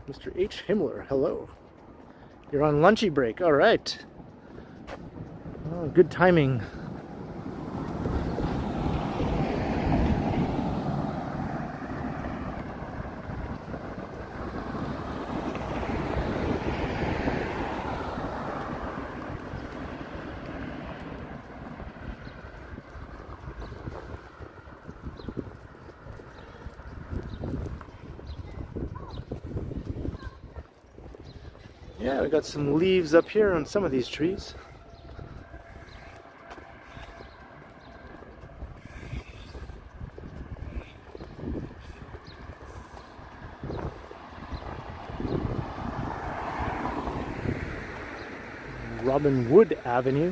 Mr. H. Himmler, hello. You're on lunchy break, all right. Oh, good timing. Yeah, we got some leaves up here on some of these trees. Robin Wood Avenue.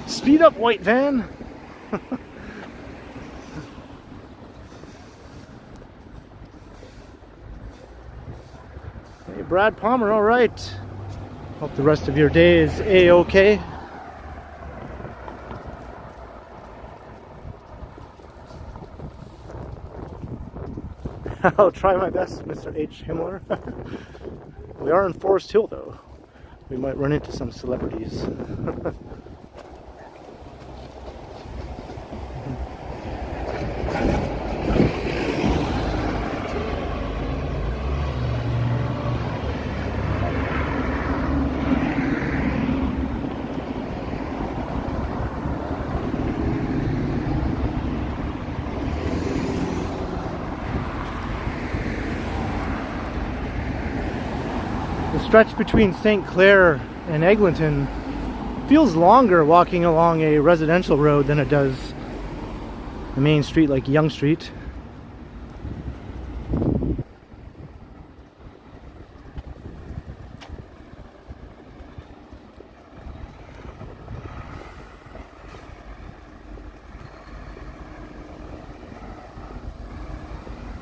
Speed up, white van! Hey, Brad Palmer, all right. Hope the rest of your day is A-okay. I'll try my best, Mr. H. Himmler. We are in Forest Hill, though. We might run into some celebrities. Stretch between St. Clair and Eglinton feels longer walking along a residential road than it does the main street like Yonge Street.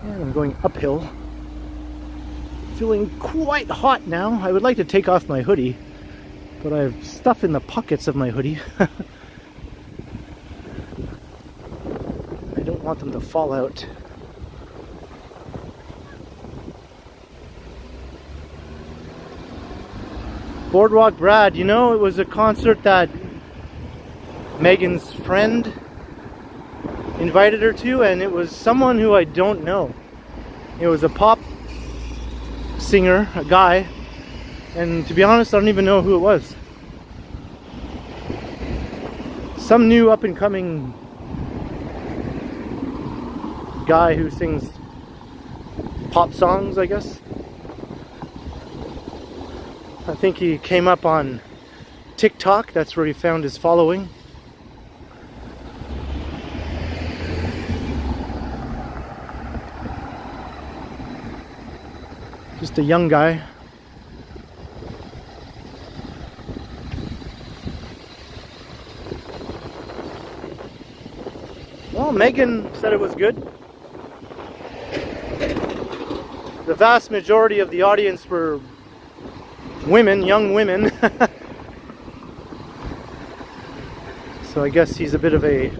And I'm going uphill. Feeling quite hot now. I would like to take off my hoodie, but I have stuff in the pockets of my hoodie. I don't want them to fall out. Boardwalk Brad, you know, it was a concert that Megan's friend invited her to, and it was someone who I don't know. It was a pop singer, a guy, and to be honest, I don't even know who it was. Some new up-and-coming guy who sings pop songs, I guess. I think he came up on TikTok, that's where he found his following. Just a young guy. Well, Megan said it was good. The vast majority of the audience were women, young women. So I guess he's a bit of a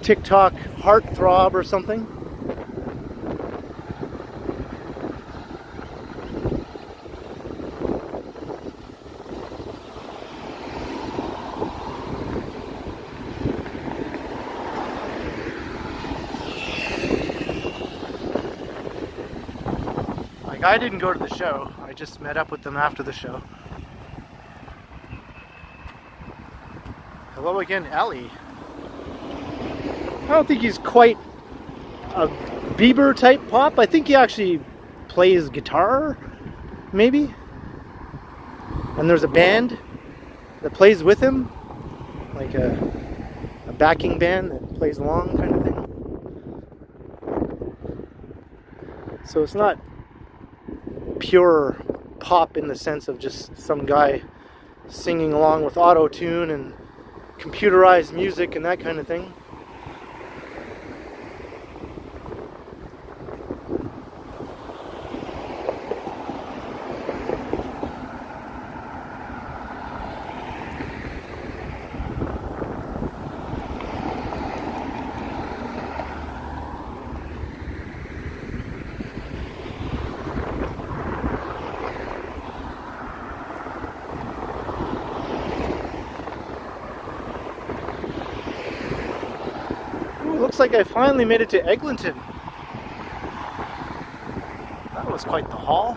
TikTok heartthrob or something. I didn't go to the show. I just met up with them after the show. Hello again, Ali. I don't think he's quite a Bieber type pop. I think he actually plays guitar, maybe. And there's a band that plays with him, like a backing band that plays along kind of thing. So it's not pure pop in the sense of just some guy singing along with auto-tune and computerized music and that kind of thing. Looks like I finally made it to Eglinton. That was quite the haul.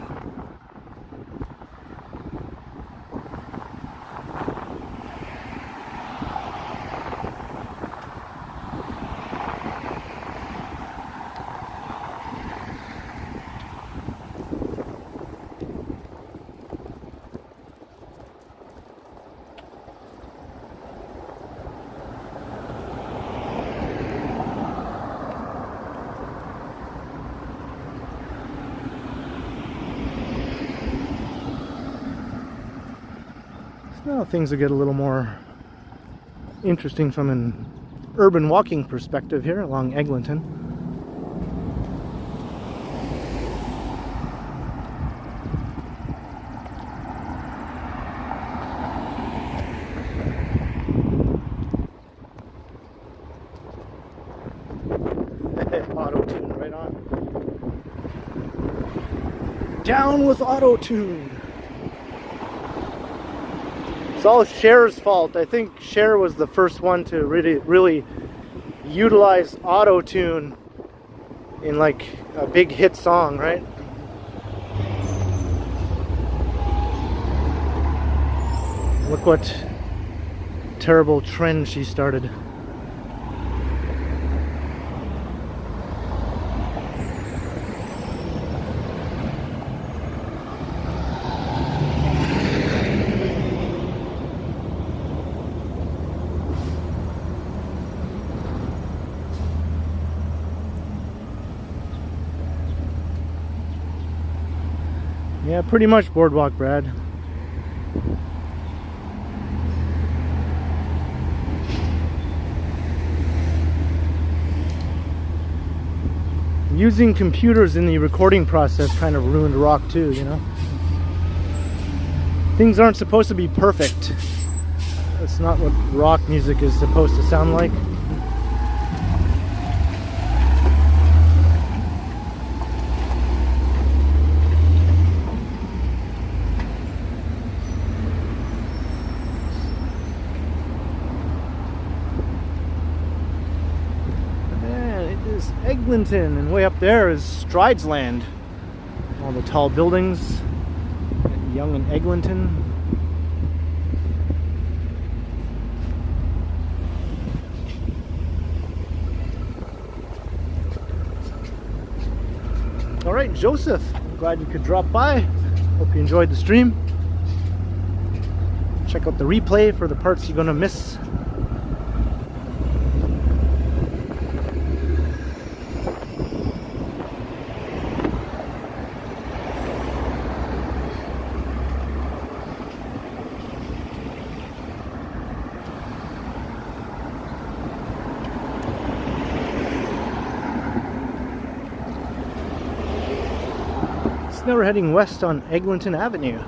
Now things will get a little more interesting from an urban walking perspective here along Eglinton. Auto-tune right on. Down with auto-tune. It's all Cher's fault. I think Cher was the first one to really utilize auto-tune in like a big hit song, right? Look what terrible trend she started. Yeah, pretty much Boardwalk, Brad. Using computers in the recording process kind of ruined rock too, you know? Things aren't supposed to be perfect. That's not what rock music is supposed to sound like. Eglinton, and way up there is Stridesland. All the tall buildings at Yonge and Eglinton. Alright, Joseph, I'm glad you could drop by. Hope you enjoyed the stream. Check out the replay for the parts you're gonna miss. now we're heading west on Eglinton Avenue.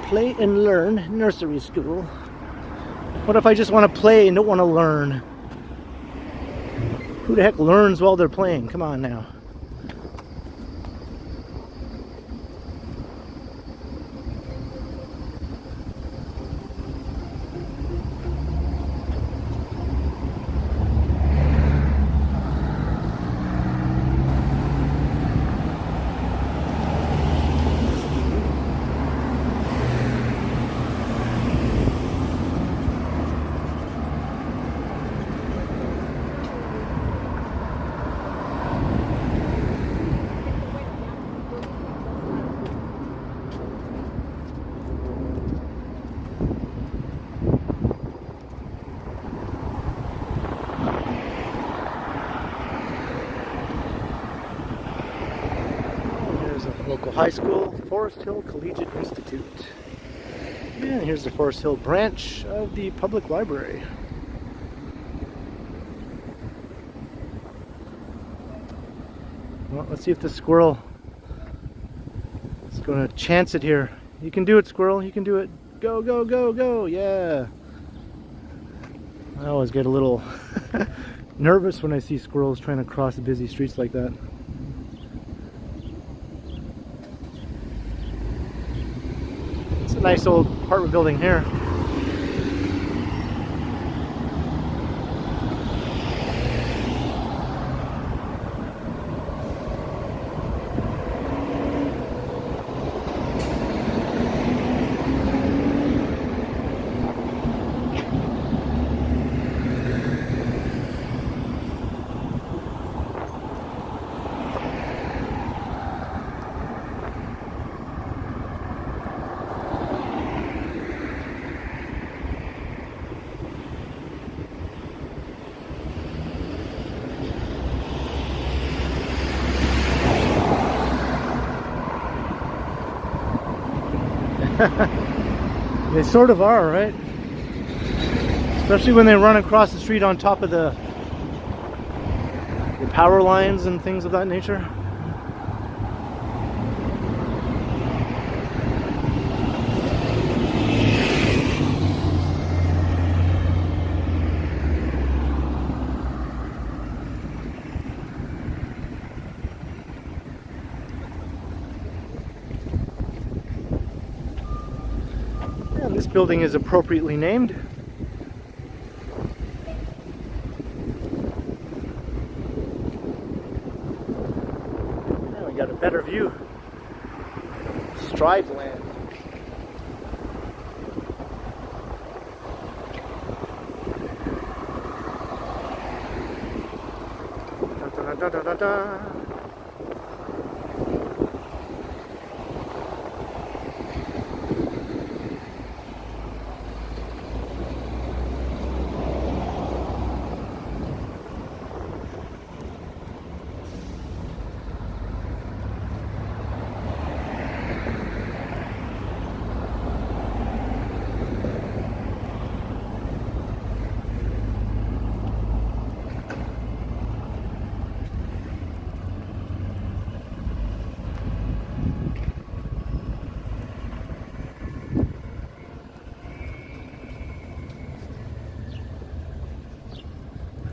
Play and learn nursery school. What if I just want to play and don't want to learn? Who the heck learns while they're playing? Come on now. Local high school, Forest Hill Collegiate Institute. And here's the Forest Hill branch of the public library. Well, let's see if the squirrel is going to chance it here. You can do it, squirrel. You can do it. Go, go, go, go. Yeah. I always get a little nervous when I see squirrels trying to cross busy streets like that. Nice old apartment building here. They sort of are, right? Especially when they run across the street on top of the power lines and things of that nature. This building is appropriately named. Now we got a better view. Strive land. Da, da, da, da, da.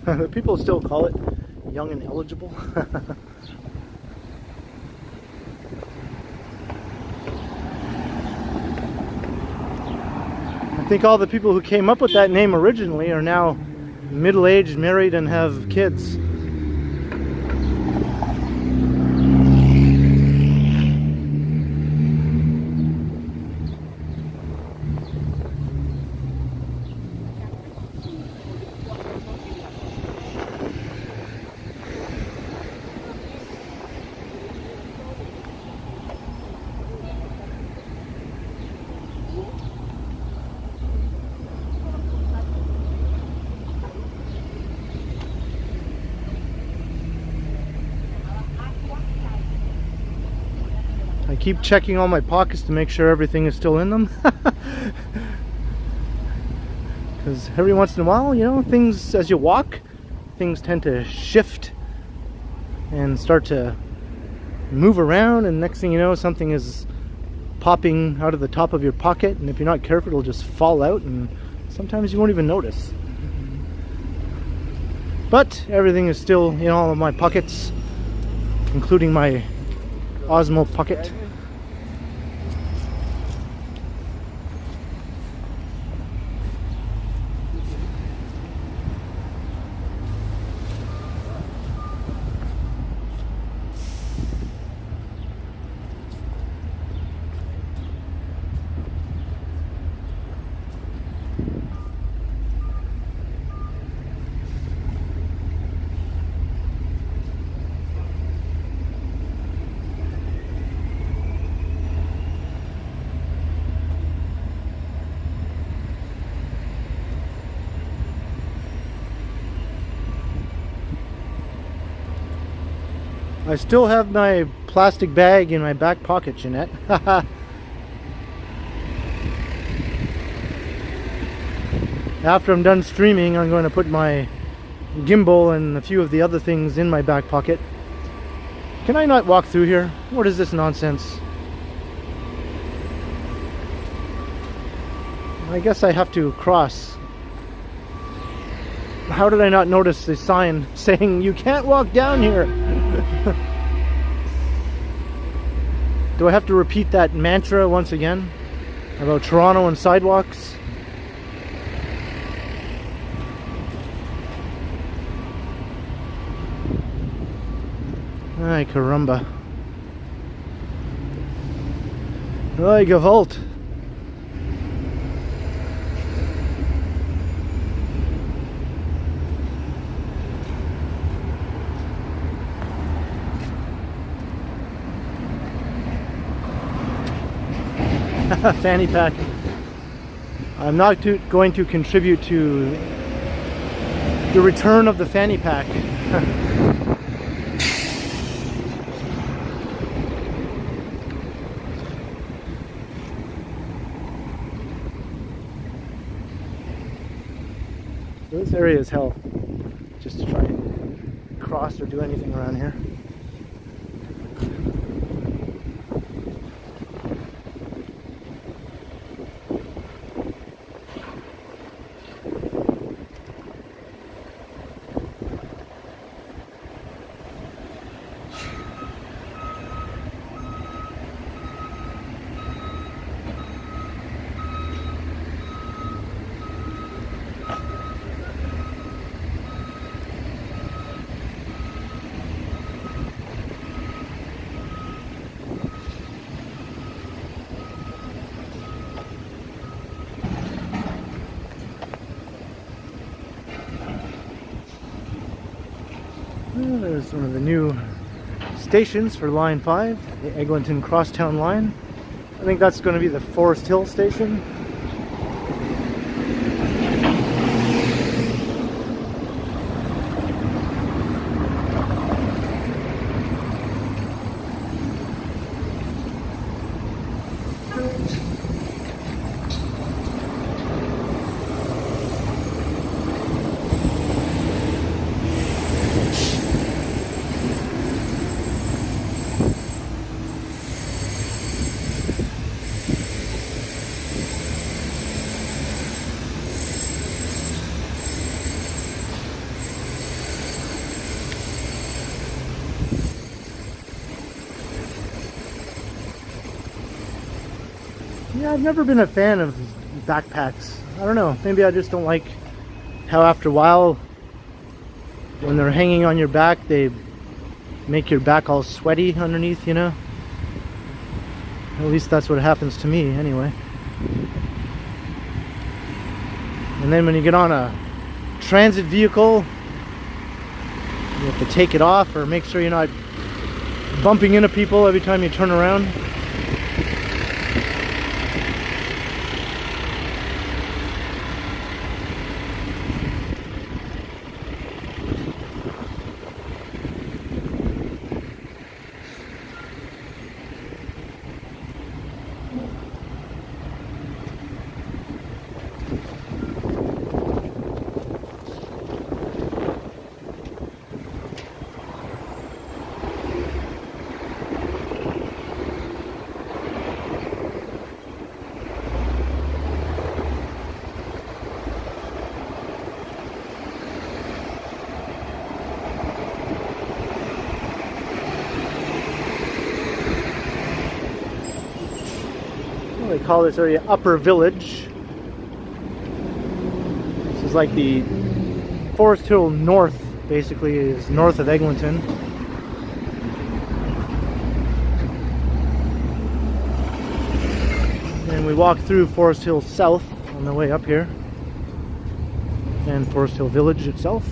The people still call it young and eligible. I think all the people who came up with that name originally are now middle-aged, married, and have kids. I keep checking all my pockets to make sure everything is still in them. Because every once in a while, you know, things, as you walk, things tend to shift and start to move around, and next thing you know, something is popping out of the top of your pocket, and if you're not careful, it'll just fall out, and sometimes you won't even notice. But everything is still in all of my pockets, including my Osmo pocket. I still have my plastic bag in my back pocket, Jeanette. After I'm done streaming, I'm going to put my gimbal and a few of the other things in my back pocket. Can I not walk through here? What is this nonsense? I guess I have to cross. How did I not notice the sign saying you can't walk down here? Do I have to repeat that mantra once again about Toronto and sidewalks? Ay, caramba. Ay, gewalt. Fanny pack. I'm not going to contribute to the return of the fanny pack. This area is hell, just to try and cross or do anything around here. There's one of the new stations for Line 5, the Eglinton Crosstown line. I think that's going to be the Forest Hill station. Yeah, I've never been a fan of backpacks. I don't know, maybe I just don't like how after a while when they're hanging on your back they make your back all sweaty underneath, you know? At least that's what happens to me anyway. And then when you get on a transit vehicle, you have to take it off or make sure you're not bumping into people every time you turn around. They call this area Upper Village. This is like the Forest Hill North, basically, is north of Eglinton. And we walk through Forest Hill South on the way up here, and Forest Hill Village itself.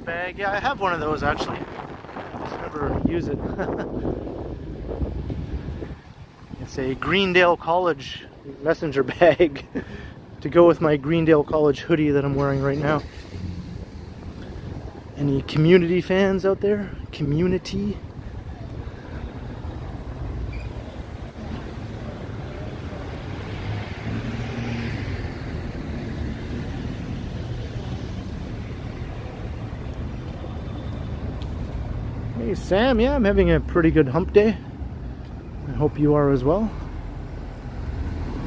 Bag. Yeah, I have one of those actually. Just never use it. It's a Greendale College messenger bag to go with my Greendale College hoodie that I'm wearing right now. Any community fans out there? Community? Hey Sam, yeah, I'm having a pretty good hump day. I hope you are as well.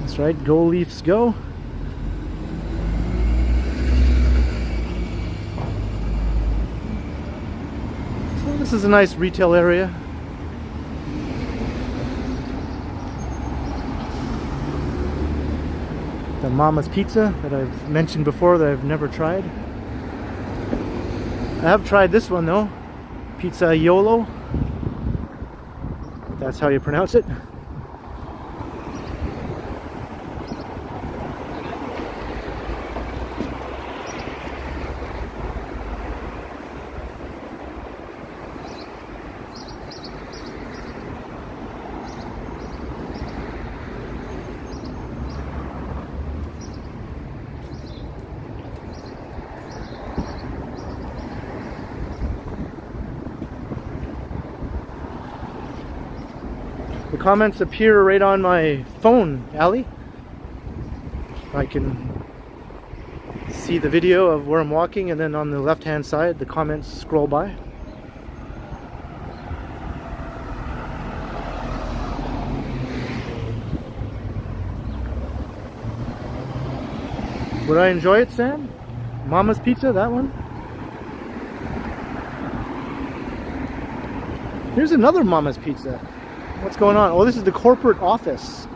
That's right, go Leafs go. So this is a nice retail area. The Mama's Pizza that I've mentioned before that I've never tried. I have tried this one though. Pizza Yolo, if that's how you pronounce it. The comments appear right on my phone, Allie. I can see the video of where I'm walking, and then on the left hand side the comments scroll by. Would I enjoy it, Sam? Mama's Pizza, that one? Here's another Mama's Pizza. What's going on? Oh, this is the corporate office.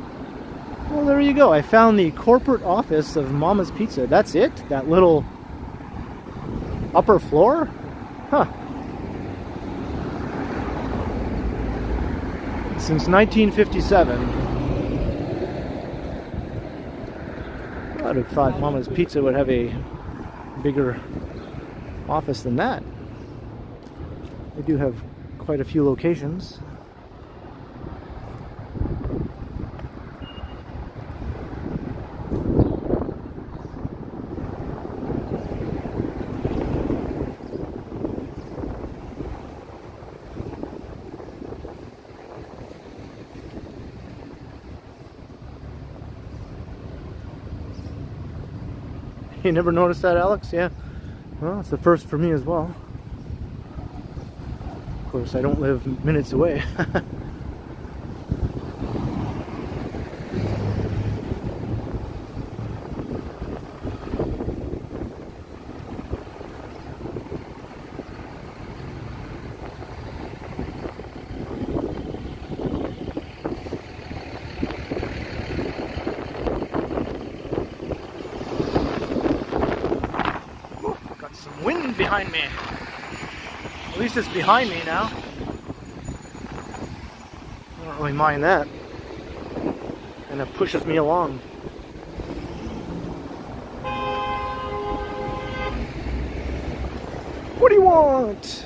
Well, there you go. I found the corporate office of Mama's Pizza. That's it? That little upper floor? Huh. Since 1957. I would have thought Mama's Pizza would have a bigger office than that. They do have quite a few locations. You never noticed that, Alex? Yeah. Well, it's the first for me as well. Of course, I don't live minutes away. Wind behind me. At least it's behind me now. I don't really mind that. And it pushes me along. What do you want?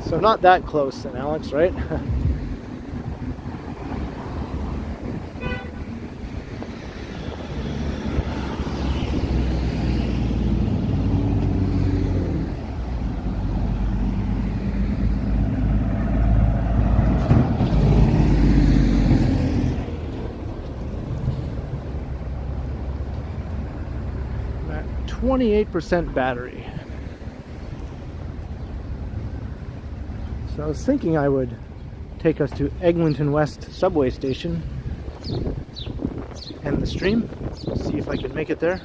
So not that close then, Alex, right? At 28% battery. So I was thinking I would take us to Eglinton West subway station, end the stream, see if I can make it there.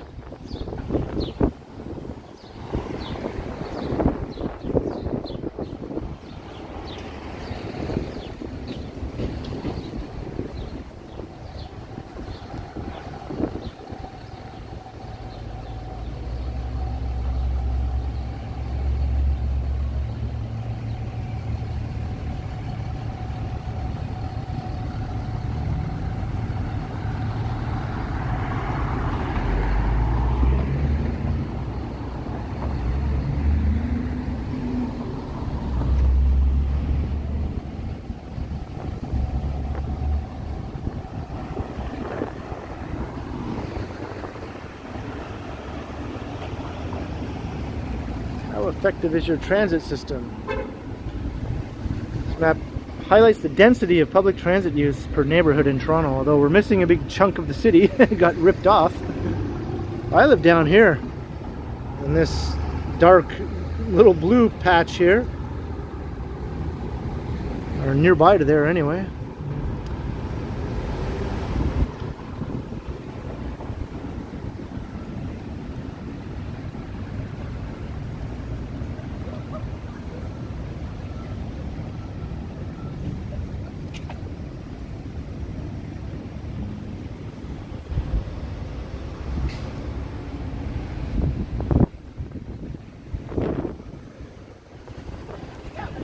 How effective is your transit system? This map highlights the density of public transit use per neighborhood in Toronto, although we're missing a big chunk of the city. It got ripped off. I live down here in this dark little blue patch here, or nearby to there anyway.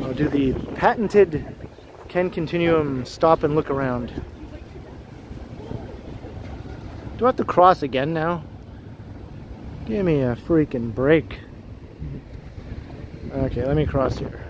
I'll do the patented TheKenContinuum stop and look around. Do I have to cross again now? Give me a freaking break. Okay, let me cross here.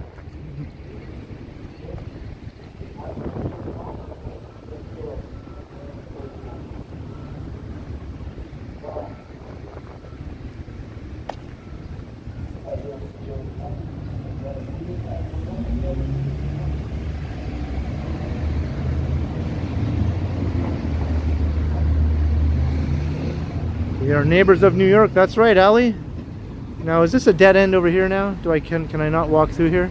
We are neighbors of New York. That's right, Allie. Now, is this a dead end over here now? Can I not walk through here?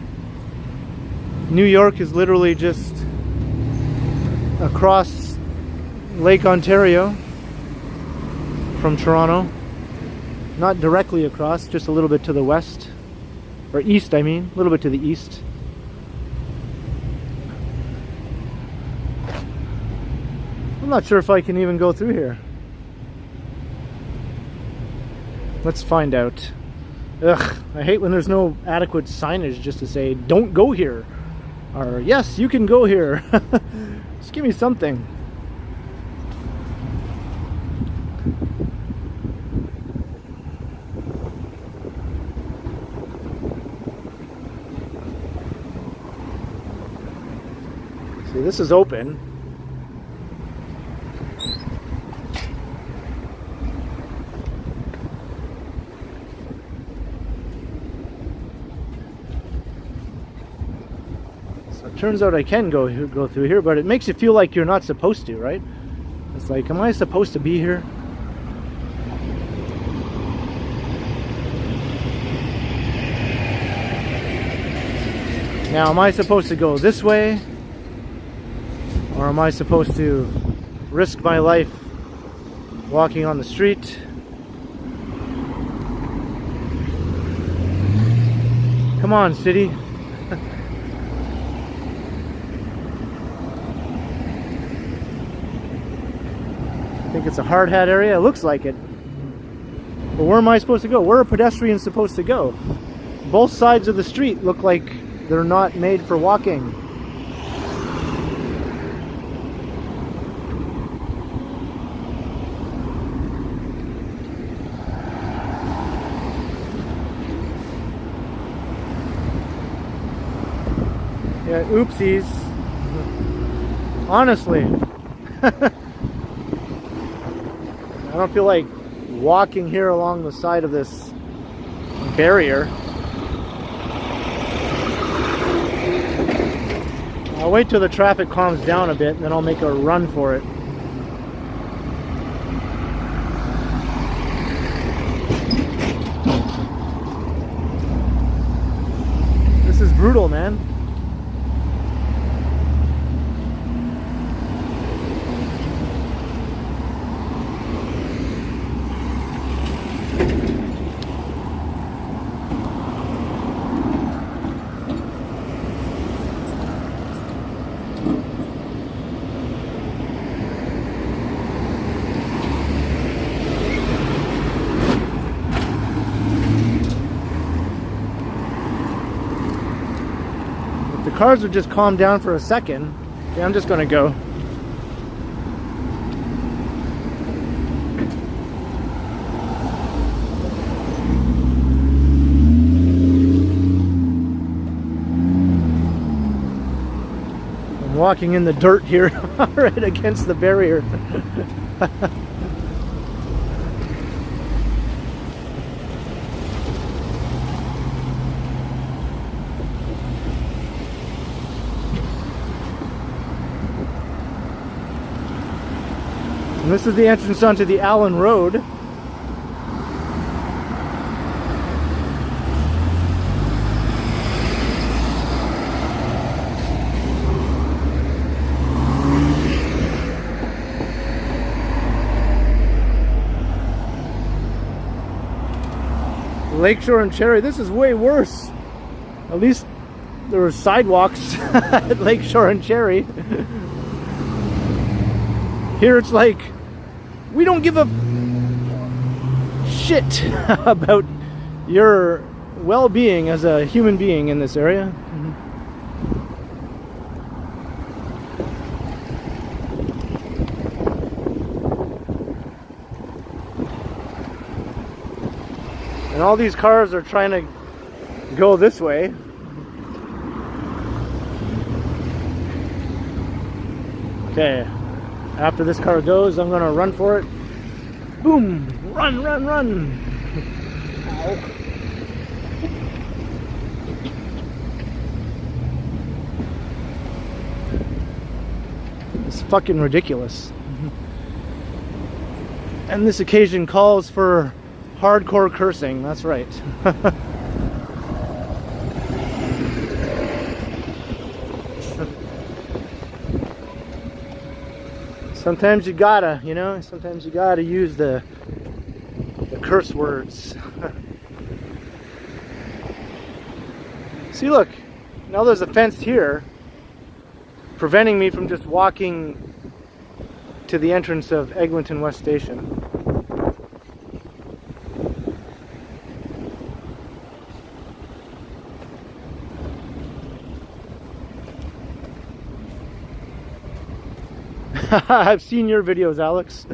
New York is literally just across Lake Ontario from Toronto. Not directly across, just a little bit to the west. Or east, I mean. A little bit to the east. I'm not sure if I can even go through here. Let's find out. Ugh, I hate when there's no adequate signage just to say, don't go here. Or, yes, you can go here. Just give me something. See, this is open. Turns out I can go through here, but it makes you feel like you're not supposed to, right? It's like, am I supposed to be here? Now, am I supposed to go this way? Or am I supposed to risk my life walking on the street? Come on, city. I think it's a hard hat area. It looks like it. But where am I supposed to go? Where are pedestrians supposed to go? Both sides of the street look like they're not made for walking. oopsies. Honestly. I don't feel like walking here along the side of this barrier. I'll wait till the traffic calms down a bit and then I'll make a run for it. This is brutal, man. Cars would just calm down for a second. Okay, I'm just gonna go. I'm walking in the dirt here, right against the barrier. And this is the entrance onto the Allen Road. Lakeshore and Cherry, this is way worse. At least there were sidewalks at Lakeshore and Cherry. Here it's like, we don't give a shit about your well-being as a human being in this area. And all these cars are trying to go this way. Okay. After this car goes, I'm gonna run for it. Boom! Run, run, run! Ow. It's fucking ridiculous. And this occasion calls for hardcore cursing, that's right. Sometimes you gotta, you know, sometimes you gotta use the curse words. See, look, now there's a fence here preventing me from just walking to the entrance of Eglinton West Station. I've seen your videos, Alex.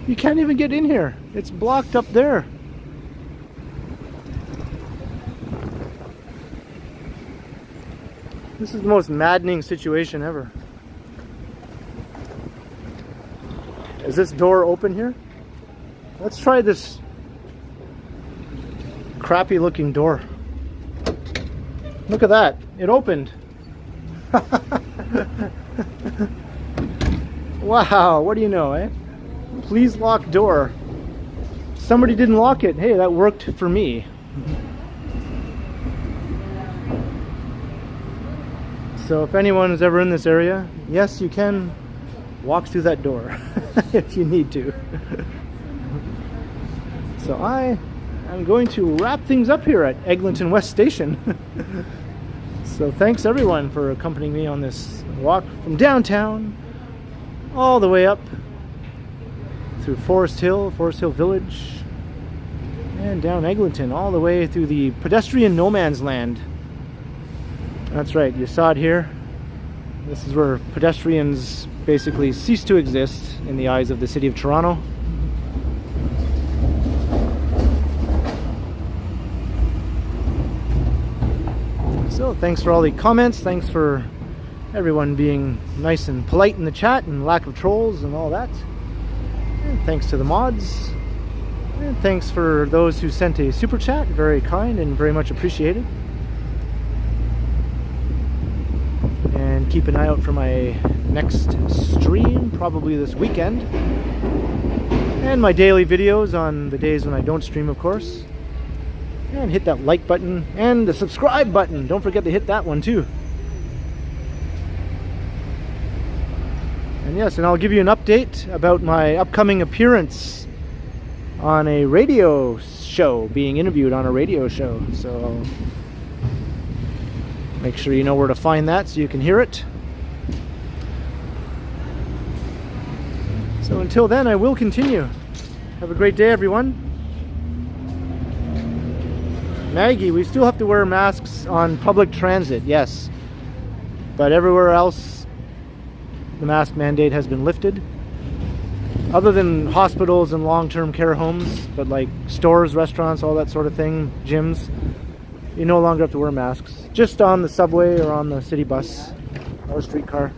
You can't even get in here. It's blocked up there. This is the most maddening situation ever. Is this door open here? Let's try this crappy looking door. Look at that. It opened. Wow, what do you know, eh? Please lock door. Somebody didn't lock it. Hey, that worked for me. So if anyone is ever in this area, yes, you can walk through that door if you need to. So I'm going to wrap things up here at Eglinton West Station. So thanks everyone for accompanying me on this walk from downtown all the way up through Forest Hill Village, and down Eglinton all the way through the pedestrian no man's land. That's right, you saw it here. This is where pedestrians basically cease to exist in the eyes of the city of Toronto. So thanks for all the comments, thanks for everyone being nice and polite in the chat and lack of trolls and all that. And thanks to the mods. And thanks for those who sent a super chat, very kind and very much appreciated. And keep an eye out for my next stream, probably this weekend. And my daily videos on the days when I don't stream, of course. And hit that like button and the subscribe button. Don't forget to hit that one too. And yes, and I'll give you an update about my upcoming appearance on a radio show, being interviewed on a radio show. So make sure you know where to find that so you can hear it. So until then, I will continue. Have a great day, everyone. Maggie, we still have to wear masks on public transit, yes. But everywhere else, the mask mandate has been lifted. Other than hospitals and long-term care homes, but like stores, restaurants, all that sort of thing, gyms, you no longer have to wear masks. Just on the subway or on the city bus or streetcar.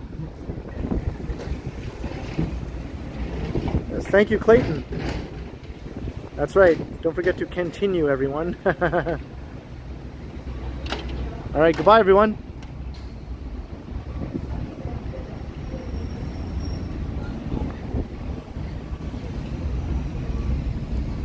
Yes, thank you, Clayton. That's right. Don't forget to continue, everyone. All right, goodbye, everyone.